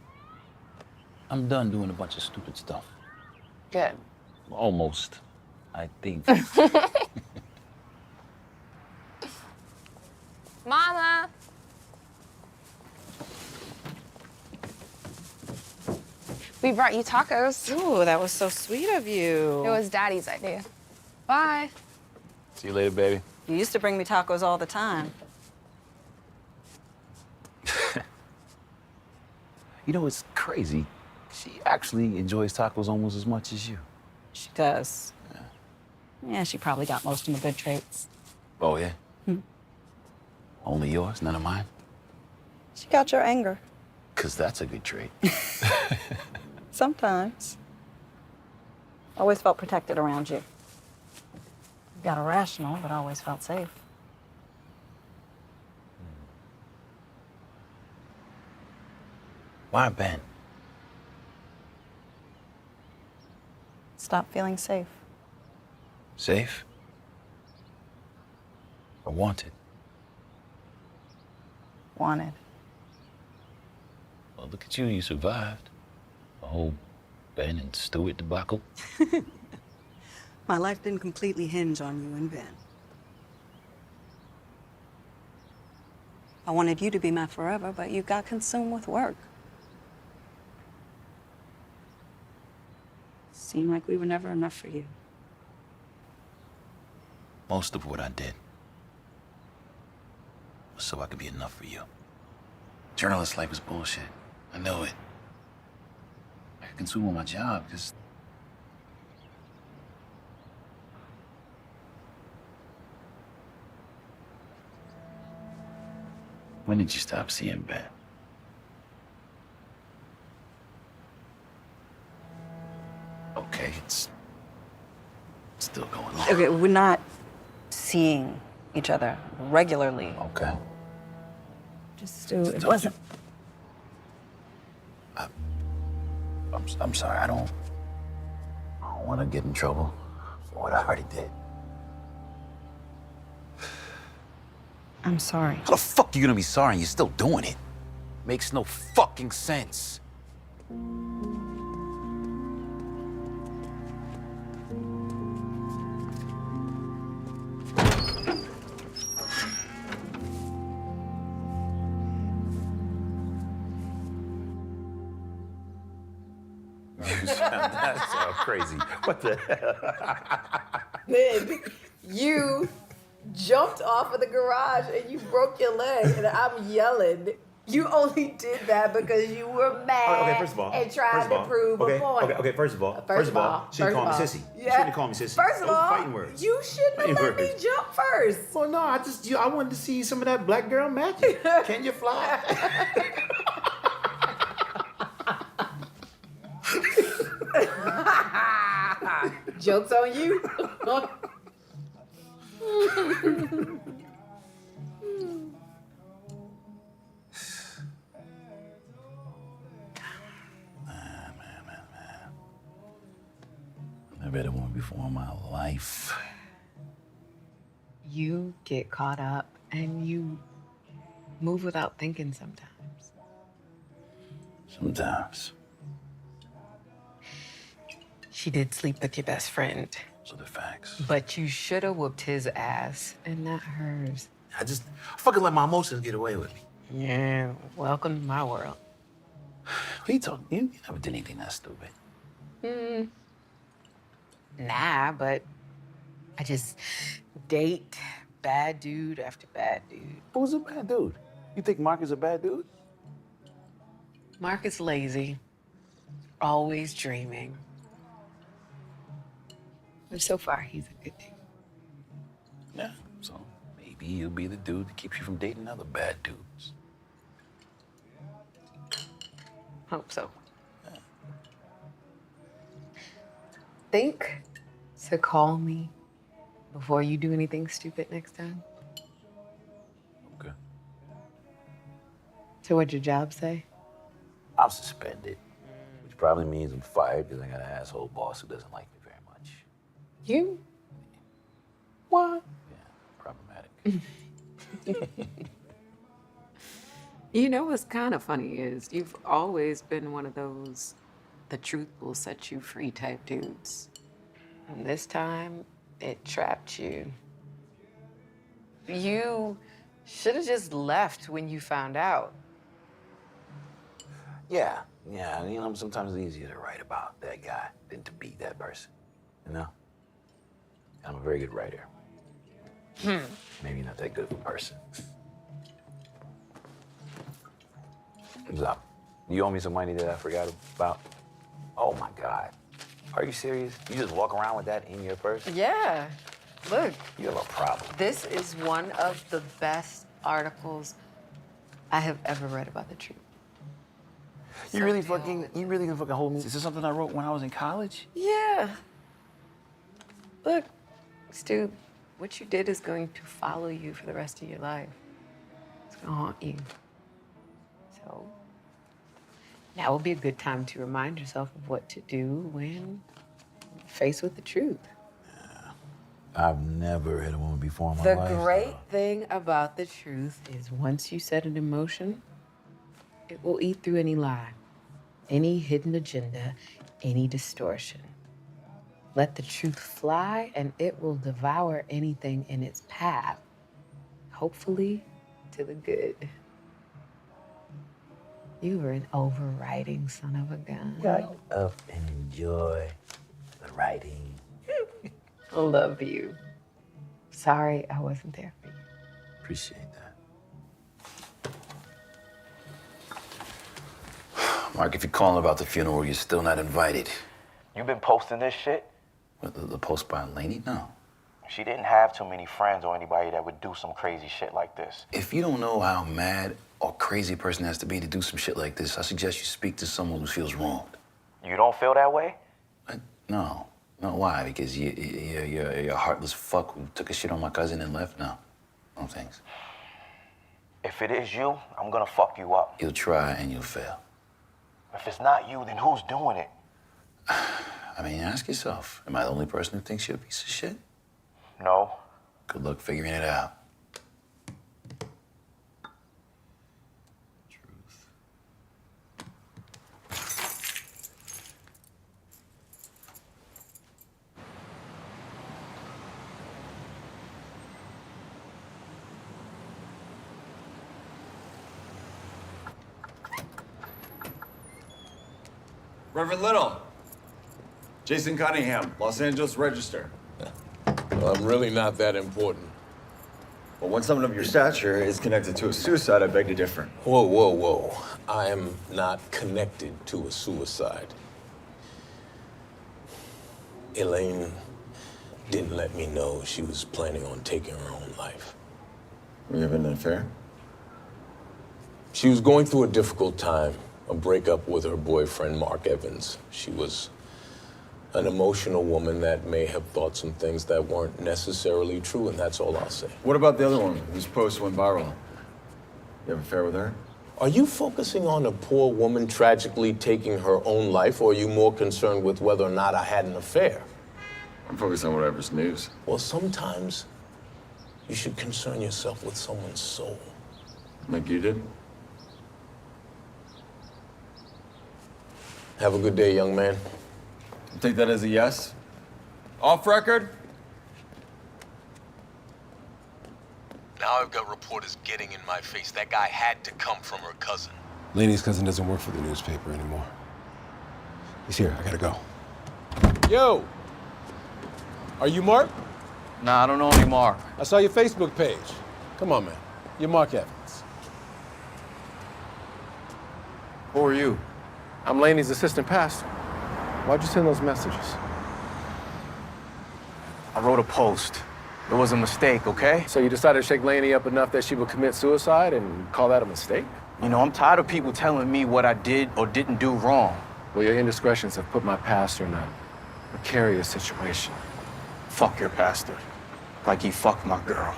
I'm done doing a bunch of stupid stuff. Good. Almost, I think. Mama! We brought you tacos. Ooh, that was so sweet of you. It was Daddy's idea. Bye. See you later, baby. You used to bring me tacos all the time. You know, it's crazy. She actually enjoys tacos almost as much as you. She does. Yeah, she probably got most of the good traits. Oh, yeah? Only yours, none of mine? She got your anger. 'Cause that's a good trait. Sometimes. Always felt protected around you. Got irrational, but always felt safe. Why Ben? Stop feeling safe. Safe? Or wanted? Wanted. Well, look at you, you survived. The whole Ben and Stewart debacle. My life didn't completely hinge on you and Ben. I wanted you to be my forever, but you got consumed with work. Seemed like we were never enough for you. Most of what I did was so I could be enough for you. Journalist life was bullshit. I know it. I could consume on my job because when did you stop seeing Ben? Okay, it's still going on. Okay, we're not seeing each other regularly. Okay. Just, it wasn't. I'm sorry, I don't want to get in trouble for what I already did. I'm sorry. How the fuck are you gonna be sorry and you're still doing it? Makes no fucking sense. That's crazy. What the hell? Then you jumped off of the garage and you broke your leg, and I'm yelling. You only did that because you were mad Okay, first of all, and trying to prove a point. Okay, first of all, she didn't call me sissy. She didn't call me sissy. First of Those all, fighting words. you shouldn't have let me jump first. Well, no, I wanted to see some of that black girl magic. Can you fly? Joke's on you. I've read a woman before in my life. You get caught up and you move without thinking sometimes. Sometimes. She did sleep with your best friend. So the facts. But you should have whooped his ass and not hers. I fucking let my emotions get away with me. Yeah, welcome to my world. What are you talking? You never did anything that stupid. Nah, but I just date bad dude after bad dude. Who's a bad dude? You think Mark is a bad dude? Mark is lazy, always dreaming. But so far, he's a good dude. Yeah, so maybe he'll be the dude that keeps you from dating other bad dudes. Hope so. Think to call me before you do anything stupid next time. Okay. So what'd your job say? I'm suspended, which probably means I'm fired because I got an asshole boss who doesn't like me very much. You? What? Problematic. You know what's kind of funny is you've always been one of those the truth will set you free type dudes. And this time, it trapped you. You should have just left when you found out. Yeah, you know, sometimes it's easier to write about that guy than to be that person, you know? I'm a very good writer. Maybe not that good of a person. What's up? You owe me some money that I forgot about? Oh my God. Are you serious? You just walk around with that in your purse? Yeah. Look. You have a problem. This is one of the best articles I have ever read about the truth. You really gonna fucking hold me? Is this something I wrote when I was in college? Yeah. Look, Stu, what you did is going to follow you for the rest of your life. It's gonna haunt you. So now will be a good time to remind yourself of what to do when faced with the truth. I've never hit a woman before in my The life. great thing about the truth is once you set it in motion, it will eat through any lie, any hidden agenda, any distortion. Let the truth fly and it will devour anything in its path, hopefully to the good. You were an overriding son of a gun. Shut up and enjoy the writing. I love you. Sorry I wasn't there for you. Appreciate that. Mark, if you're calling about the funeral, you're still not invited. You been posting this shit? What, the post by Lanie? No. She didn't have too many friends or anybody that would do some crazy shit like this. If you don't know how mad or crazy a person has to be to do some shit like this, I suggest you speak to someone who feels wronged. You don't feel that way? No. No, why? Because you're a heartless fuck who took a shit on my cousin and left? No. No thanks. If it is you, I'm gonna fuck you up. You'll try and you'll fail. If it's not you, then who's doing it? I mean, ask yourself, am I the only person who thinks you're a piece of shit? No. Good luck figuring it out. Reverend Little. Jason Cunningham, Los Angeles Register. Well, I'm really not that important. But when someone of your stature is connected to a suicide, I beg to differ. Whoa, whoa, whoa. I am not connected to a suicide. Elaine didn't let me know she was planning on taking her own life. Were you having an affair? She was going through a difficult time, a breakup with her boyfriend, Mark Evans. She was an emotional woman that may have thought some things that weren't necessarily true, and that's all I'll say. What about the other one whose post went viral? You have an affair with her? Are you focusing on a poor woman tragically taking her own life, or are you more concerned with whether or not I had an affair? I'm focused on whatever's news. Well, sometimes you should concern yourself with someone's soul. Like you did? Have a good day, young man. Take that as a yes. Off record? Now I've got reporters getting in my face. That guy had to come from her cousin. Lanie's cousin doesn't work for the newspaper anymore. He's here. I gotta go. Yo! Are you Mark? Nah, I don't know any Mark. I saw your Facebook page. Come on, man. You're Mark Evans. Who are you? I'm Lanie's assistant pastor. Why'd you send those messages? I wrote a post. It was a mistake, okay? So you decided to shake Lanie up enough that she would commit suicide and call that a mistake? You know, I'm tired of people telling me what I did or didn't do wrong. Well, your indiscretions have put my pastor in a precarious situation. Fuck your pastor. Like he fucked my girl.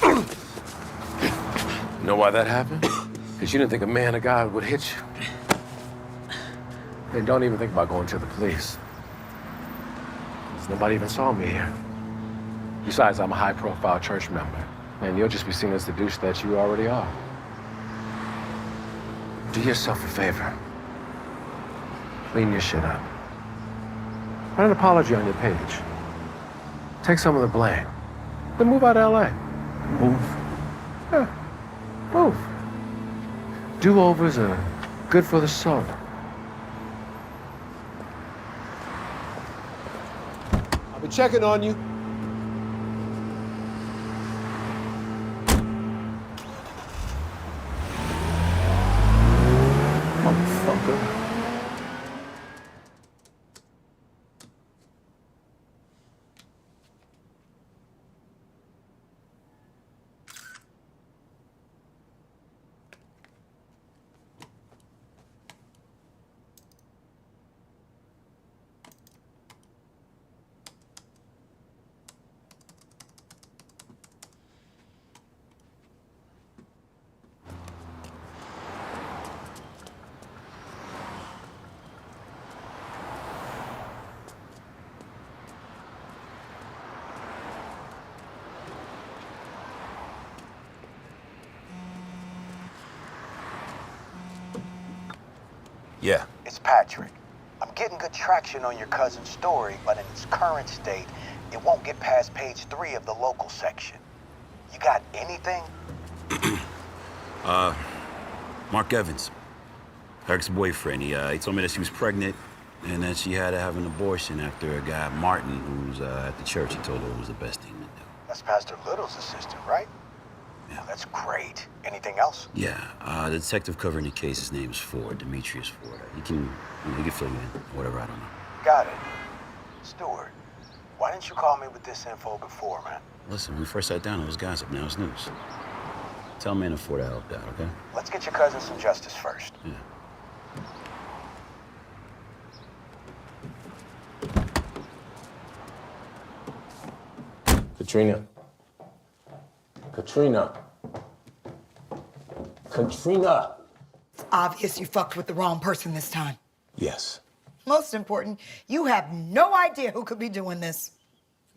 You know why that happened? Because you didn't think a man of God would hit you. And don't even think about going to the police. 'Cause nobody even saw me here. Besides, I'm a high-profile church member, and you'll just be seen as the douche that you already are. Do yourself a favor. Clean your shit up. Write an apology on your page. Take some of the blame. Then move out of LA. Move? Yeah, move. Do-overs are good for the soul. I'll be checking on you. Motherfucker. Yeah. It's Patrick. I'm getting good traction on your cousin's story, but in its current state, it won't get past page 3 of the local section. You got anything? Mark Evans. Her ex-boyfriend. He told me that she was pregnant and that she had to have an abortion after a guy, Martin, who's at the church. He told her it was the best thing to do. That's Pastor Little's assistant, right? Yeah. That's great. Anything else? Yeah, the detective covering the case, his name's Ford, Demetrius Ford. He can fill you in, whatever, I don't know. Got it. Stewart, why didn't you call me with this info before, man? Listen, when we first sat down, it was gossip, now it's news. Tell me and Ford I helped out, okay? Let's get your cousin some justice first. Yeah. Katrina. Katrina. It's obvious you fucked with the wrong person this time. Yes. Most important, you have no idea who could be doing this.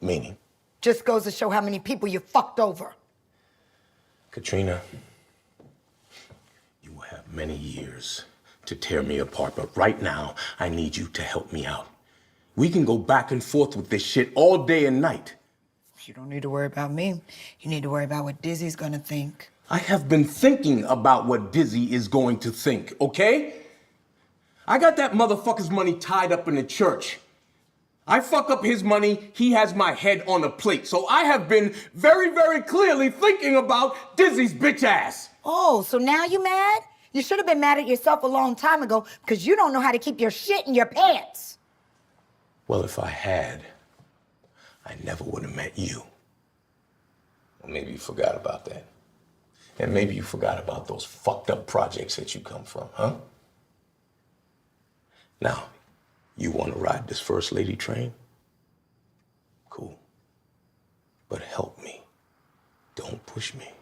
Meaning? Just goes to show how many people you fucked over. Katrina, you will have many years to tear me apart, but right now, I need you to help me out. We can go back and forth with this shit all day and night. You don't need to worry about me. You need to worry about what Dizzy's gonna think. I have been thinking about what Dizzy is going to think, okay? I got that motherfucker's money tied up in the church. I fuck up his money, he has my head on a plate. So I have been very, very clearly thinking about Dizzy's bitch ass. Oh, so now you mad? You should have been mad at yourself a long time ago because you don't know how to keep your shit in your pants. Well, if I had, I never would have met you. Well, maybe you forgot about that. And maybe you forgot about those fucked up projects that you come from, huh? Now, you want to ride this First Lady train? Cool. But help me. Don't push me.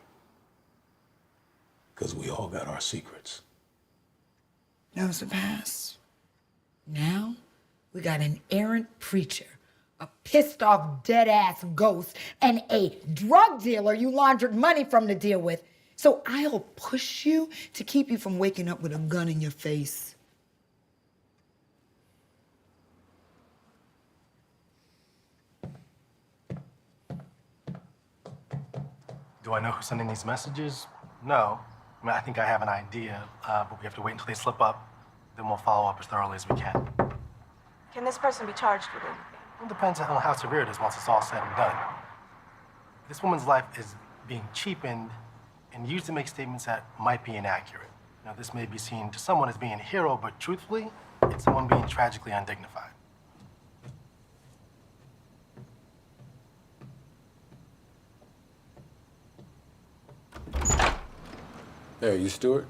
Because we all got our secrets. That was the past. Now, we got an errant preacher A pissed off, dead ass ghost, and a drug dealer you laundered money from to deal with. So I'll push you to keep you from waking up with a gun in your face. Do I know who's sending these messages? No. I mean, I think I have an idea, but we have to wait until they slip up. Then we'll follow up as thoroughly as we can. Can this person be charged with anything? It depends on how severe it is once it's all said and done. This woman's life is being cheapened and used to make statements that might be inaccurate. Now, this may be seen to someone as being a hero, but truthfully, it's someone being tragically undignified. Hey, you Stewart?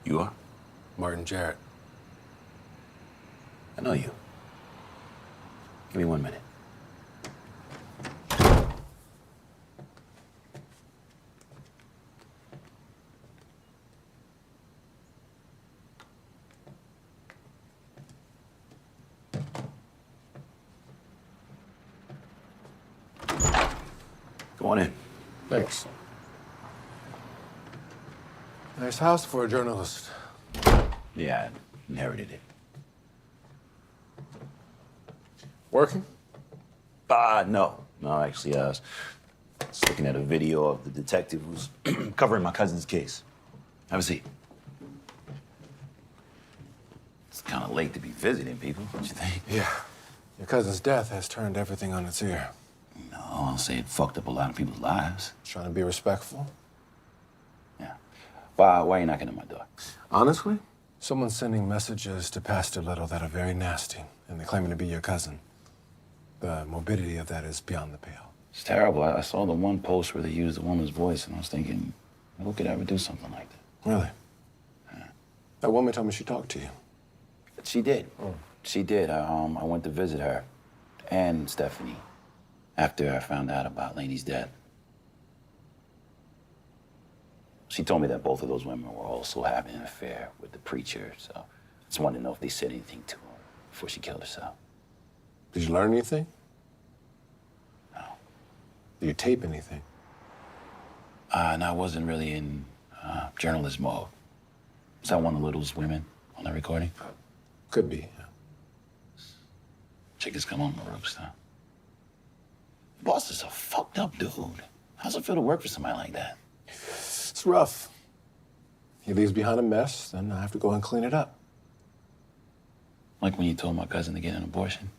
You are? Martin Jarrett. I know you. Give me 1 minute. Go on in. Thanks. Nice house for a journalist. Yeah, I inherited it. Working? No. No, actually, I was looking at a video of the detective who's covering my cousin's case. Have a seat. It's kind of late to be visiting people, don't you think? Yeah. Your cousin's death has turned everything on its ear. No, I'll say it fucked up a lot of people's lives. Trying to be respectful? Yeah. Why are you knocking at my door? Honestly, someone's sending messages to Pastor Little that are very nasty, and they're claiming to be your cousin. The morbidity of that is beyond the pale. It's terrible. I saw the one post where they used a woman's voice, and I was thinking, who could ever do something like that? Really? Yeah. That woman told me she talked to you. She did. She did. I went to visit her and Stephanie after I found out about Lanie's death. She told me that both of those women were also having an affair with the preacher, so I just wanted to know if they said anything to her before she killed herself. Did you learn anything? No. Did you tape anything? No, I wasn't really in journalist mode. Was that one of Little's women on the recording? Could be, yeah. Chickens come on the roast, huh? Boss is a fucked up dude. How's it feel to work for somebody like that? It's rough. He leaves behind a mess, then I have to go and clean it up. Like when you told my cousin to get an abortion?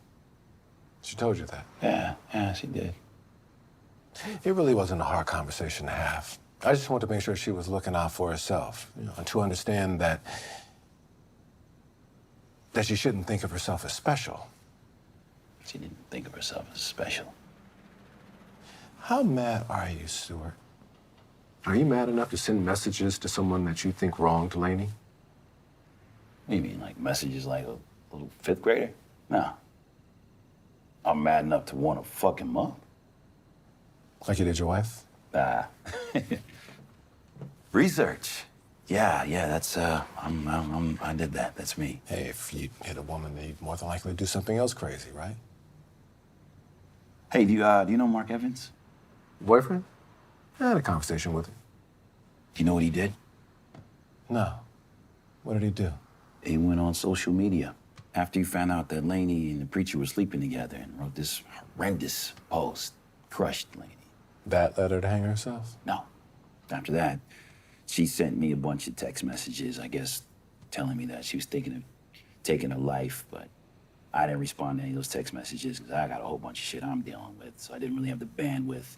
She told you that? Yeah, she did. It really wasn't a hard conversation to have. I just wanted to make sure she was looking out for herself, and to understand that she shouldn't think of herself as special. She didn't think of herself as special. How mad are you, Stewart? Are you mad enough to send messages to someone that you think wronged Lanie? What do you mean, like messages like a little fifth grader? No. I'm mad enough to want to fuck him up. Like you did your wife? Research. Yeah, that's, I did that. That's me. Hey, if you hit a woman, you'd more than likely do something else crazy, right? Hey, do you know Mark Evans? Boyfriend? I had a conversation with him. Do you know what he did? No. What did he do? He went on social media after he found out that Lanie and the preacher were sleeping together and wrote this horrendous post. Crushed Lanie. That led her to hang herself? No. After that, she sent me a bunch of text messages, I guess, telling me that she was thinking of taking her life, but I didn't respond to any of those text messages because I got a whole bunch of shit I'm dealing with, so I didn't really have the bandwidth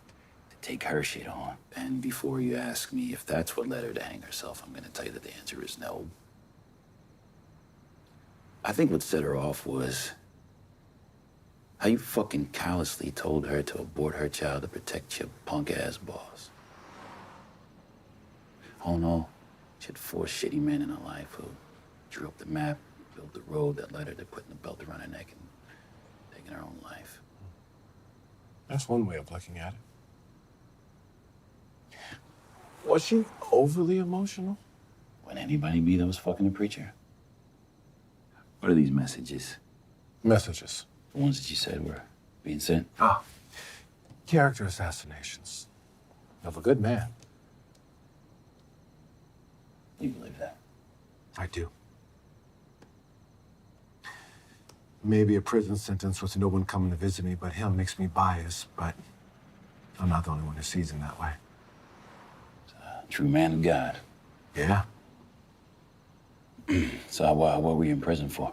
to take her shit on. And before you ask me if that's what led her to hang herself, I'm gonna tell you that the answer is no. I think what set her off was how you fucking callously told her to abort her child to protect your punk-ass boss. Oh no, she had 4 shitty men in her life who drew up the map, built the road that led her to putting the belt around her neck and taking her own life. That's one way of looking at it. Was she overly emotional? Would anybody be that was fucking a preacher? What are these messages? Messages? The ones that you said were Being sent? Ah, character assassinations of a good man. You believe that? I do. Maybe a prison sentence with no one coming to visit me but him makes me biased, but I'm not the only one who sees him that way. True man of God. Yeah. So what were you in prison for?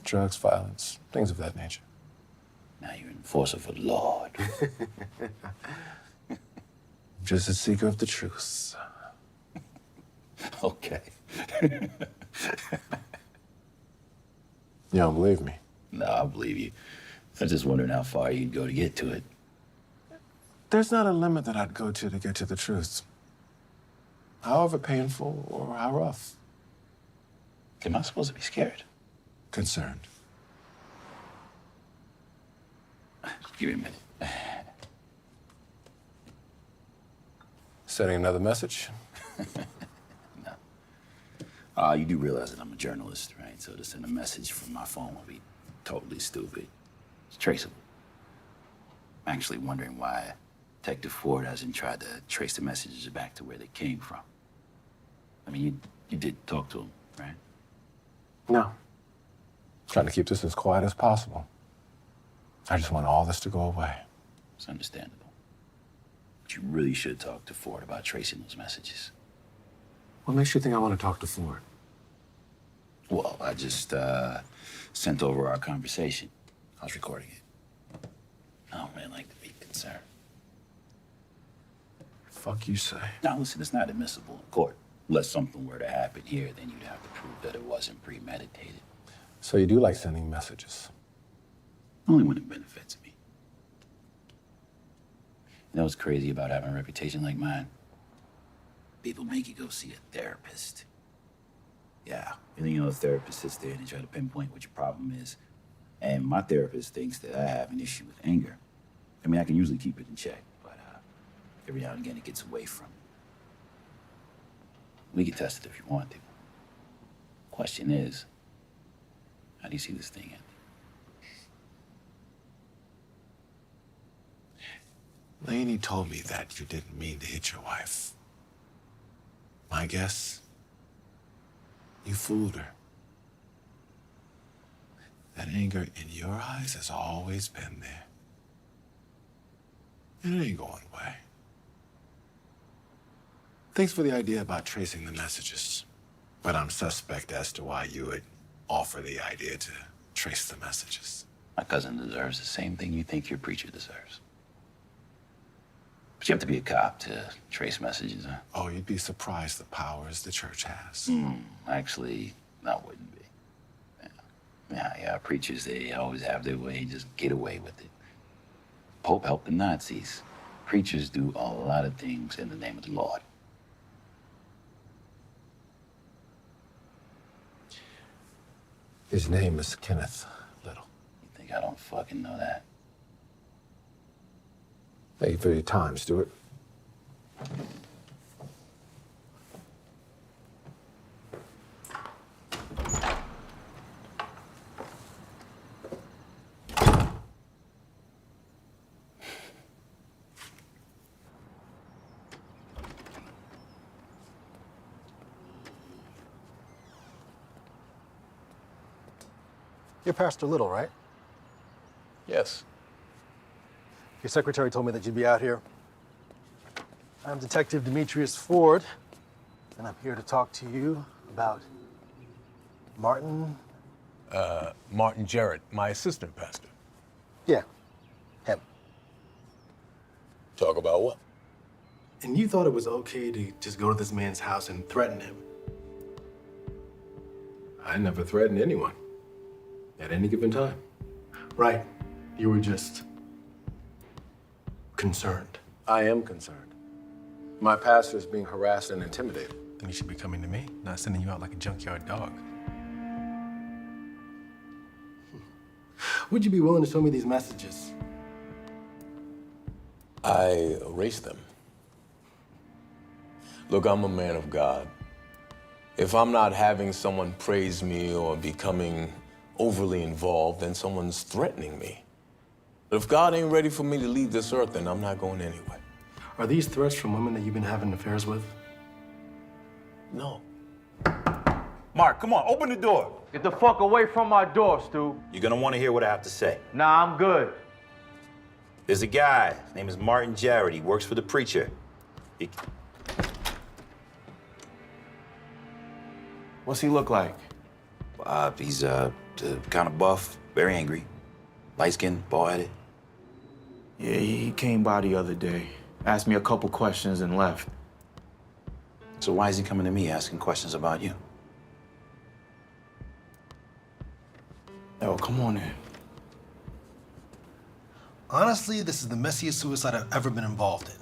Drugs, violence, things of that nature. Now you're an enforcer for the Lord. Just a seeker of the truth. Okay. You don't believe me? No, I believe you. I'm just wondering how far you'd go to get to it. There's not a limit that I'd go to get to the truth. However painful or how rough. Am I supposed to be scared? Concerned. Give me a minute. Sending another message? You do realize that I'm a journalist, right? So to send a message from my phone would be totally stupid. It's traceable. I'm actually wondering why Detective Ford hasn't tried to trace the messages back to where they came from. I mean, you did talk to him, right? No. Trying to keep this as quiet as possible. I just want all this to go away. It's understandable. But you really should talk to Ford about tracing those messages. What makes you think I want to talk to Ford? Well, I just sent over our conversation. I was recording it. I don't really like to be concerned. Fuck you say. Now, listen, it's not admissible in court. Unless something were to happen here, then you'd have to prove that it wasn't premeditated. So you do like sending messages? Only when it benefits me. You know what's crazy about having a reputation like mine? People make you go see a therapist. Yeah, and then, you know, a therapist sits there and they try to pinpoint what your problem is. And my therapist thinks that I have an issue with anger. I mean, I can usually keep it in check, but every now and again it gets away from me. We can test it if you want to. Question is, how do you see this thing ending? Lanie told me that you didn't mean to hit your wife. My guess, you fooled her. That anger in your eyes has always been there. And it ain't going away. Thanks for the idea about tracing the messages. But I'm suspect as to why you would offer the idea to trace the messages. My cousin deserves the same thing you think your preacher deserves. But you have to be a cop to trace messages, huh? Oh, you'd be surprised the powers the church has. Actually, I wouldn't be. Yeah, preachers, they always have their way, just get away with it. Pope helped the Nazis. Preachers do a lot of things in the name of the Lord. His name is Kenneth Little. You think I don't fucking know that? Thank you for your time, Stewart. You're Pastor Little, right? Yes. Your secretary told me that you'd be out here. I'm Detective Demetrius Ford, and I'm here to talk to you about Martin. Martin Jarrett, my assistant pastor. Yeah, him. Talk about what? And you thought it was okay to just go to this man's house and threaten him. I never threatened anyone at any given time. Right. You were just concerned. I am concerned. My pastor is being harassed and intimidated. Then you should be coming to me, not sending you out like a junkyard dog. Would you be willing to show me these messages? I erased them. Look, I'm a man of God. If I'm not having someone praise me or becoming overly involved, then someone's threatening me. But if God ain't ready for me to leave this earth, then I'm not going anywhere. Are these threats from women that you've been having affairs with? No. Mark, come on, open the door. Get the fuck away from my door, Stu. You're gonna want to hear what I have to say. Nah, I'm good. There's a guy, his name is Martin Jarrett. He works for the preacher. What's he look like? He's kind of buff, very angry, light-skinned, bald-headed. Yeah, he came by the other day, asked me a couple questions and left. So why is he coming to me asking questions about you? Yo, come on in. Honestly, this is the messiest suicide I've ever been involved in.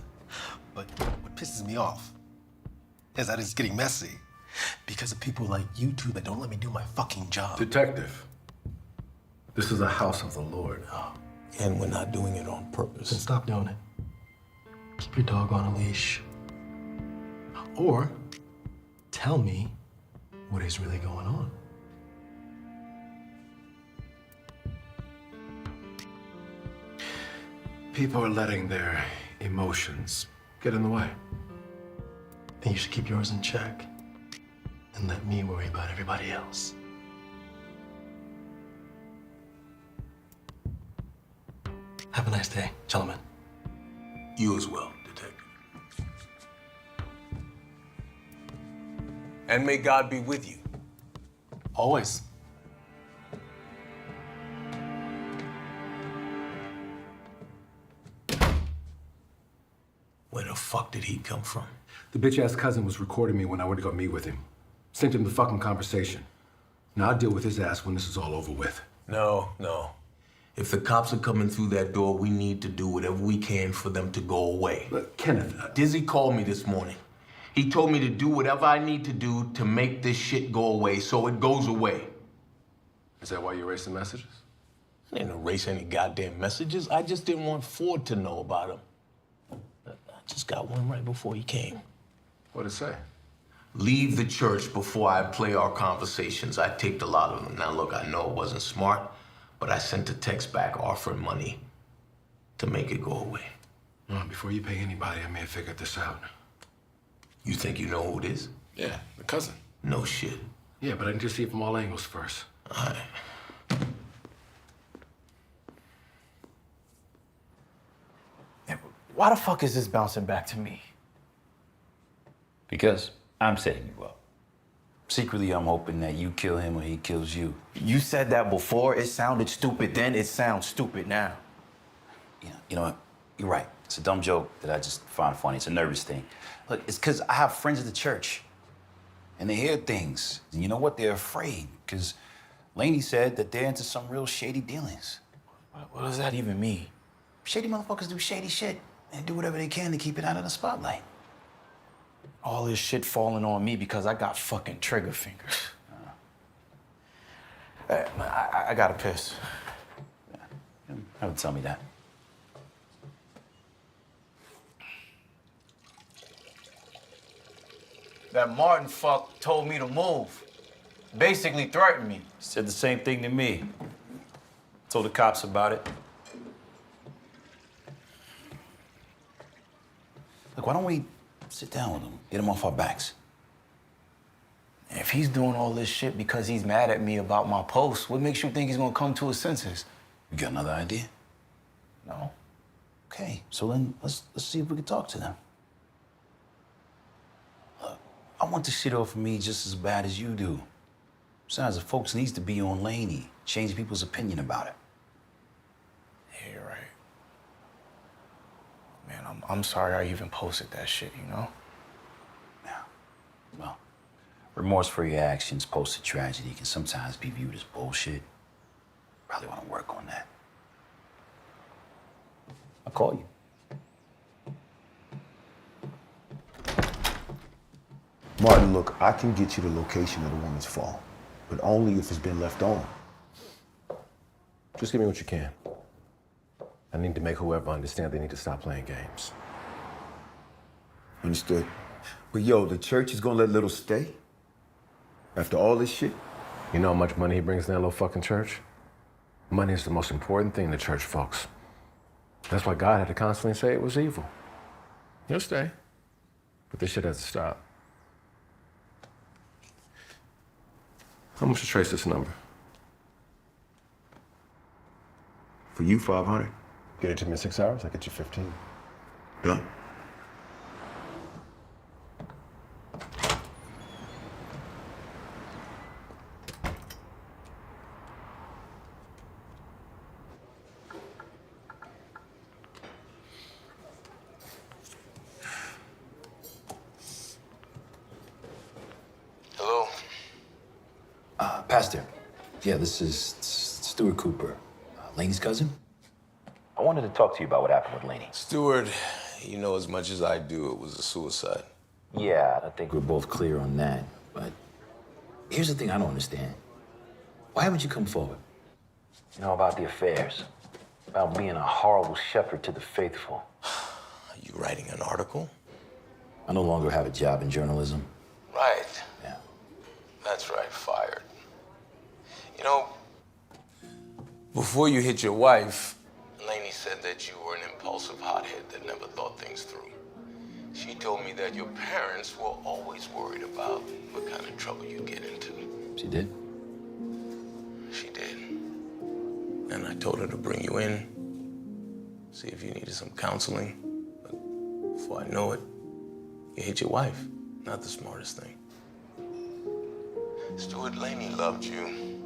But what pisses me off is that it's getting messy because of people like you two that don't let me do my fucking job. Detective, this is a house of the Lord. And we're not doing it on purpose. Then stop doing it. Keep your dog on a leash. Or tell me what is really going on. People are letting their emotions get in the way. Then you should keep yours in check and let me worry about everybody else. Have a nice day, gentlemen. You as well, Detective. And may God be with you. Always. Where the fuck did he come from? The bitch-ass cousin was recording me when I went to go meet with him. Sent him the fucking conversation. Now I'll deal with his ass when this is all over with. No. If the cops are coming through that door, we need to do whatever we can for them to go away. Look, Kenneth... Dizzy called me this morning. He told me to do whatever I need to do to make this shit go away, so it goes away. Is that why you erased the messages? I didn't erase any goddamn messages. I just didn't want Ford to know about them. I just got one right before he came. What'd it say? Leave the church before I play our conversations. I taped a lot of them. Now, look, I know it wasn't smart, but I sent a text back offering money to make it go away. Well, before you pay anybody, I may have figured this out. You think you know who it is? Yeah, the cousin. No shit. Yeah, but I need to see it from all angles first. All right. Why the fuck is this bouncing back to me? Because I'm setting you up. Secretly, I'm hoping that you kill him or he kills you. You said that before. It sounded stupid then. It sounds stupid now. You know what? You're right. It's a dumb joke that I just find funny. It's a nervous thing. Look, it's because I have friends at the church, and they hear things. And you know what? They're afraid, because Lanie said that they're into some real shady dealings. What does that even mean? Shady motherfuckers do shady shit and do whatever they can to keep it out of the spotlight. All this shit falling on me because I got fucking trigger fingers. I gotta piss. Don't tell me that. That Martin fuck told me to move. Basically threatened me. Said the same thing to me. Told the cops about it. Look, why don't we sit down with him, get him off our backs? If he's doing all this shit because he's mad at me about my post, what makes you think he's gonna come to his senses? You got another idea? No. Okay, so then let's see if we can talk to them. Look, I want this shit off of me just as bad as you do. Besides, the folks needs to be on Lanie, change people's opinion about it. Yeah, you're right. Man, I'm sorry I even posted that shit, you know? Yeah, well, remorse for your actions post-tragedy can sometimes be viewed as bullshit. Probably want to work on that. I'll call you. Martin, look, I can get you the location of the woman's fall, but only if it's been left on. Just give me what you can. I need to make whoever understand they need to stop playing games. Understood. But yo, the church is gonna let Little stay? After all this shit? You know how much money he brings in that little fucking church? Money is the most important thing to church folks. That's why God had to constantly say it was evil. He'll stay, but this shit has to stop. How much to trace this number? For you, 500. Get it to me in 6 hours, I'll get you 15. Done. Hello? Pastor. Yeah, this is Stewart Cooper, Lanie's cousin. I wanted to talk to you about what happened with Lanie. Stewart, you know as much as I do, it was a suicide. Yeah, I think we're both clear on that. But here's the thing I don't understand. Why haven't you come forward? You know, about the affairs, about being a horrible shepherd to the faithful. Are you writing an article? I no longer have a job in journalism. Right. Yeah. That's right, fired. You know, before you hit your wife, Lanie said that you were an impulsive hothead that never thought things through. She told me that your parents were always worried about what kind of trouble you'd get into. She did? She did. And I told her to bring you in, see if you needed some counseling. But before I know it, you hit your wife. Not the smartest thing. Stewart, Lanie loved you,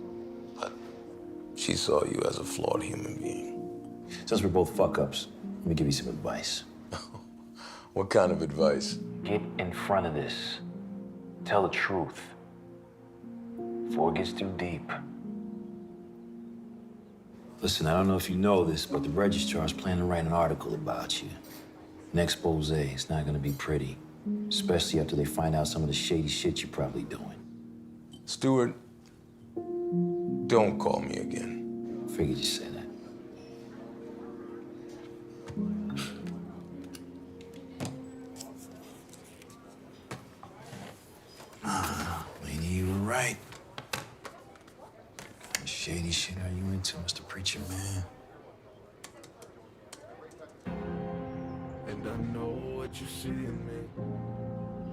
but she saw you as a flawed human being. Since we're both fuck-ups, let me give you some advice. What kind of advice? Get in front of this. Tell the truth. Before it gets too deep. Listen, I don't know if you know this, but the registrar's planning to write an article about you. An expose. It's not gonna be pretty. Especially after they find out some of the shady shit you're probably doing. Stewart, don't call me again. Figured you'd say that. Lanie, you were right. What shady shit are you into, Mr. Preacher Man? And I know what you see in me.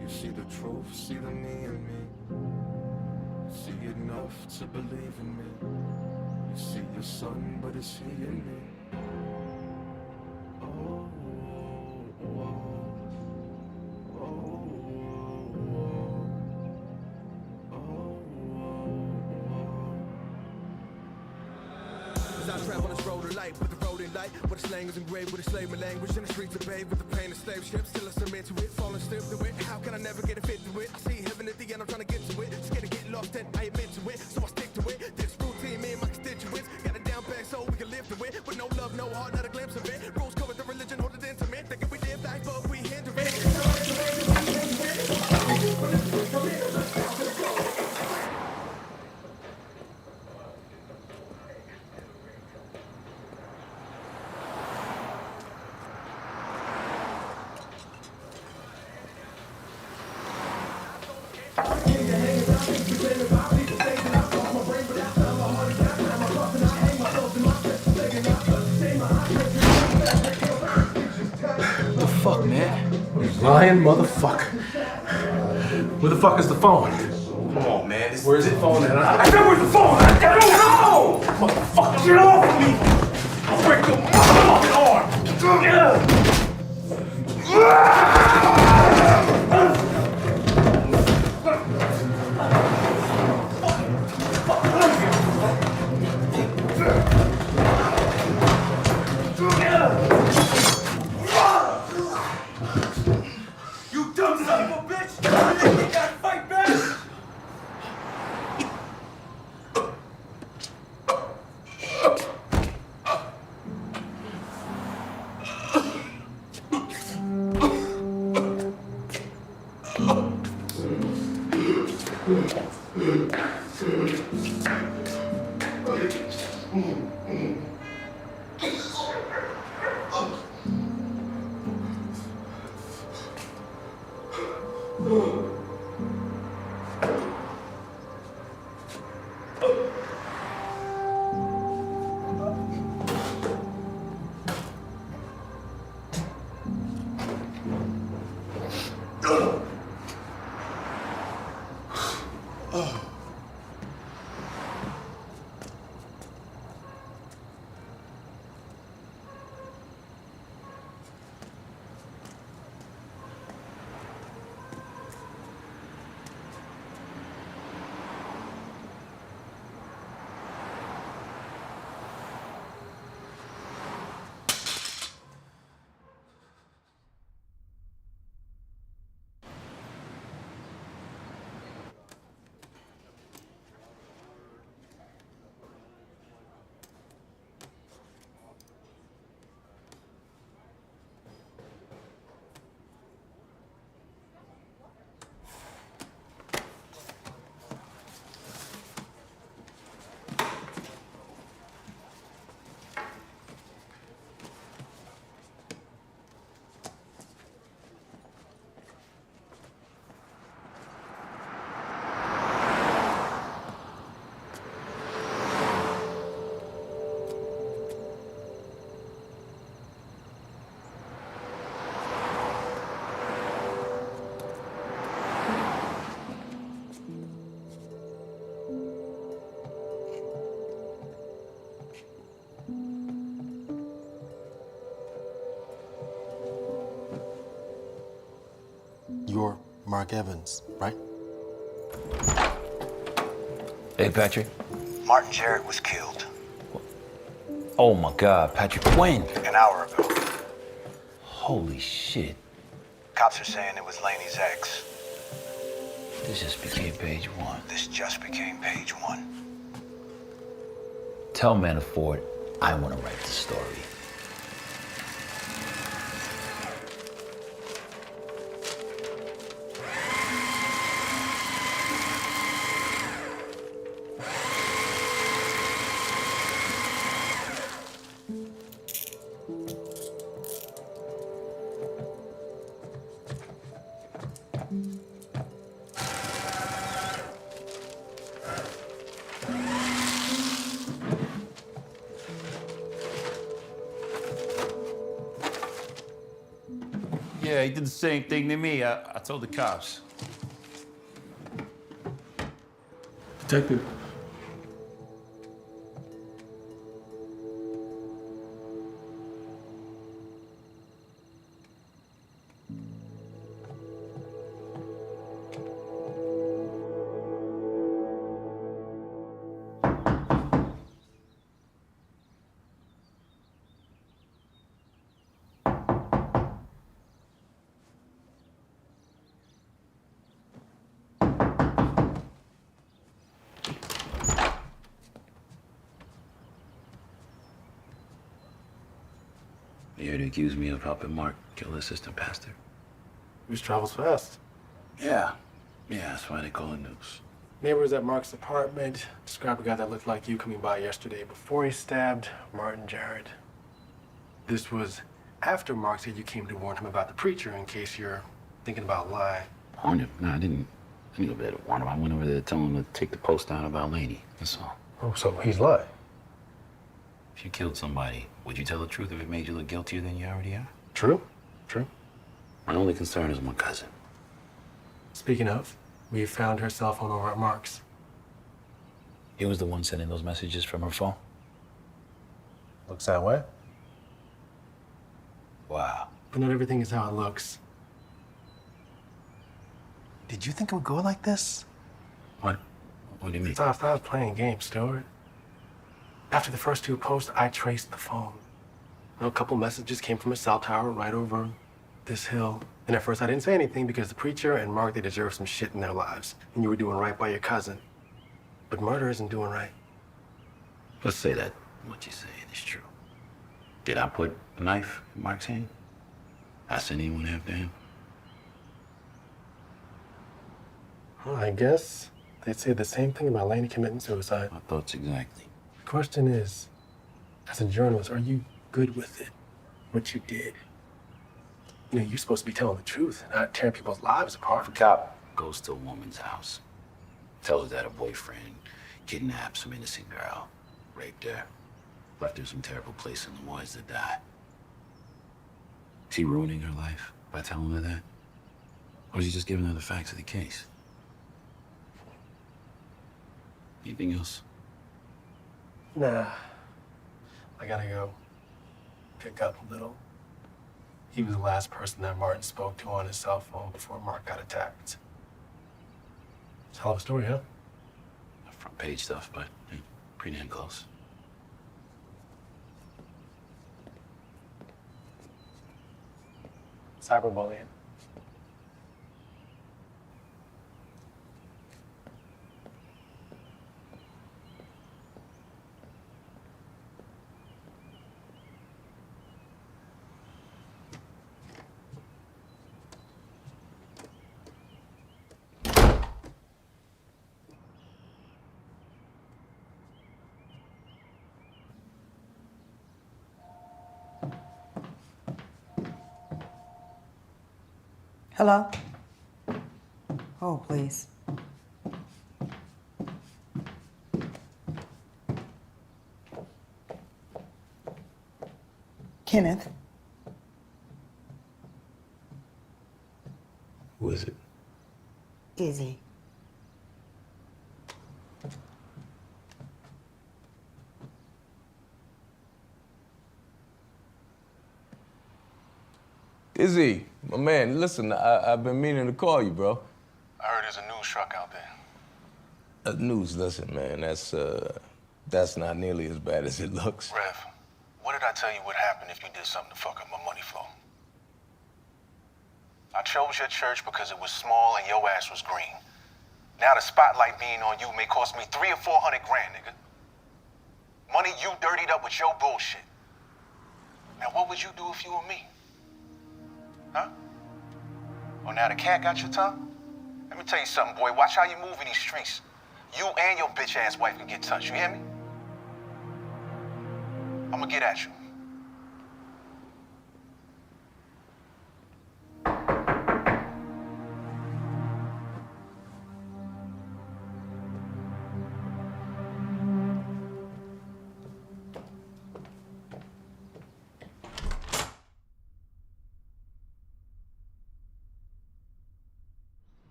You see the truth, see the me in me. See enough to believe in me. You see your son, but is he in me? Oh, oh, oh, As I travel this road of life, with the road in light, where the slang is engraved with a slaving language, in the streets of bathed with the pain of slave ships, still I submit to it, falling stiff to it. How can I never get a fit to it? I see heaven at the end, I'm trying to get to it. Scared to get lost, and I admit to it, so I stick to it. This routine, me and my constituents, got it down back so we can live through it. With no love, no heart, not a glimpse of it. Rules come with the religion, hold it intimate. Thinking we did life, but we hinder it. Fuck, man. You lying motherfucker. Where the fuck is the phone? Come on, man. Where's the phone at? I know where's the phone. I don't know! Motherfucker, get off of me! I'll break your motherfucking You dumb son of a bitch! You think you gotta fight back? You're Mark Evans, right? Hey, Patrick. Martin Jarrett was killed Oh my God, Patrick, when? an hour ago. Holy shit. Cops are saying it was Lanie's ex. This just became page one. This just became page one. Tell Manafort I want to write the story. Yeah, he did the same thing to me. I told the cops. Detective. You here to accuse me of helping Mark kill the assistant pastor? News travels fast. Yeah. Yeah, that's why they call it news. Neighbors at Mark's apartment described a guy that looked like you coming by yesterday before he stabbed Martin Jarrett. This was after Mark said you came to warn him about the preacher in case you're thinking about lying. Warned him? No, I didn't go there to warn him. I went over there to tell him to take the post down about Lanie. That's all. Oh, so he's lying. If you killed somebody, would you tell the truth if it made you look guiltier than you already are? True. True. My only concern is my cousin. Speaking of, we found her cell phone over at Mark's. He was the one sending those messages from her phone? Looks that way. Wow. But not everything is how it looks. Did you think it would go like this? What? What do you mean? Stop playing games, Stewart. After the first two posts, I traced the phone. A couple messages came from a cell tower right over this hill. And at first I didn't say anything because the preacher and Mark, they deserve some shit in their lives. And you were doing right by your cousin. But murder isn't doing right. Let's say that what you're saying is true. Did I put a knife in Mark's hand? I sent anyone after him? Well, I guess they'd say the same thing about Lanie committing suicide. My thoughts exactly. The question is, as a journalist, are you good with it? What you did? You know, you're supposed to be telling the truth, not tearing people's lives apart. If a cop goes to a woman's house, tells her that her boyfriend kidnapped some innocent girl, raped her, left her in some terrible place in the woods to die. Is he ruining her life by telling her that? Or is he just giving her the facts of the case? Anything else? Nah. I gotta go pick up Little. He was the last person that Martin spoke to on his cell phone before Mark got attacked. It's a hell of a story, huh? Front page stuff, but pretty damn close. Cyberbullying. Hello? Oh, please. Kenneth? Who is it? Izzy. Izzy, my man, listen, I've been meaning to call you, bro. I heard there's a news truck out there. News, listen, man, that's not nearly as bad as it looks. Rev, what did I tell you would happen if you did something to fuck up my money flow? I chose your church because it was small and your ass was green. Now the spotlight being on you may cost me 300 or 400 grand, nigga. Money you dirtied up with your bullshit. Now what would you do if you were me? Huh? Oh, now the cat got your tongue? Let me tell you something, boy. Watch how you move in these streets. You and your bitch-ass wife can get touched. You hear me? I'm gonna get at you.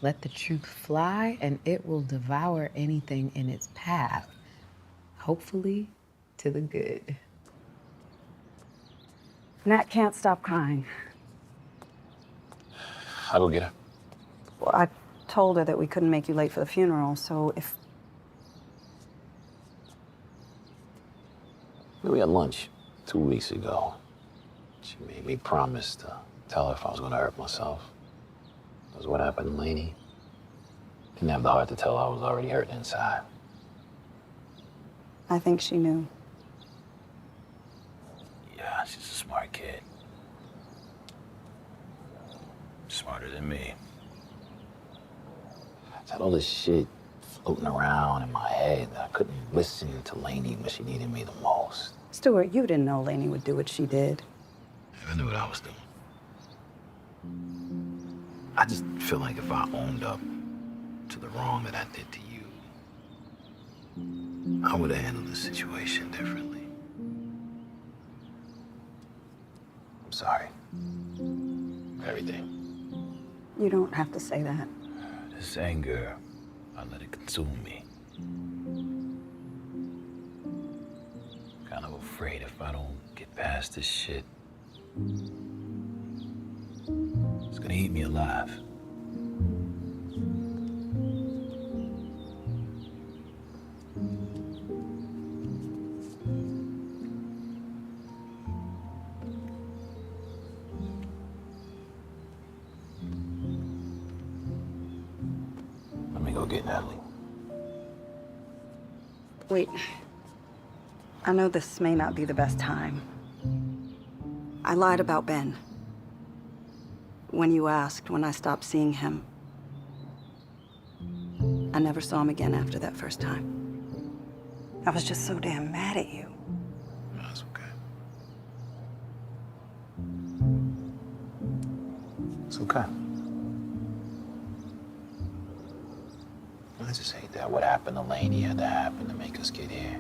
Let the truth fly, and it will devour anything in its path. Hopefully, to the good. Nat can't stop crying. I'll go get her. Well, I told her that we couldn't make you late for the funeral, so if... We had lunch 2 weeks ago. She made me promise to tell her if I was gonna hurt myself. Because what happened to Lanie? Didn't have the heart to tell her I was already hurting inside. I think she knew. Yeah, she's a smart kid. Smarter than me. I had all this shit floating around in my head. I couldn't listen to Lanie when she needed me the most. Stewart, you didn't know Lanie would do what she did. I knew what I was doing. I just feel like if I owned up to the wrong that I did to you, I would have handled the situation differently. I'm sorry. For everything. You don't have to say that. This anger, I let it consume me. Kind of afraid if I don't get past this shit, it's gonna eat me alive. Let me go get Natalie. Wait. I know this may not be the best time. I lied about Ben. When you asked, when I stopped seeing him, I never saw him again after that first time. I was just so damn mad at you. That's okay. It's okay. I just hate that what happened to Lanie had to happen to make us get here.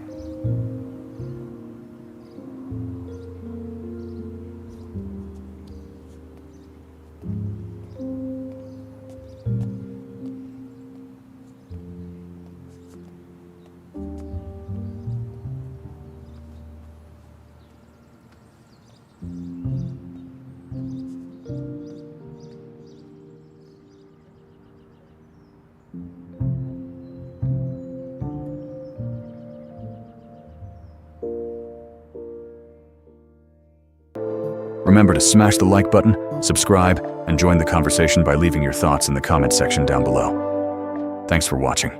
Remember to smash the like button, subscribe, and join the conversation by leaving your thoughts in the comment section down below. Thanks for watching.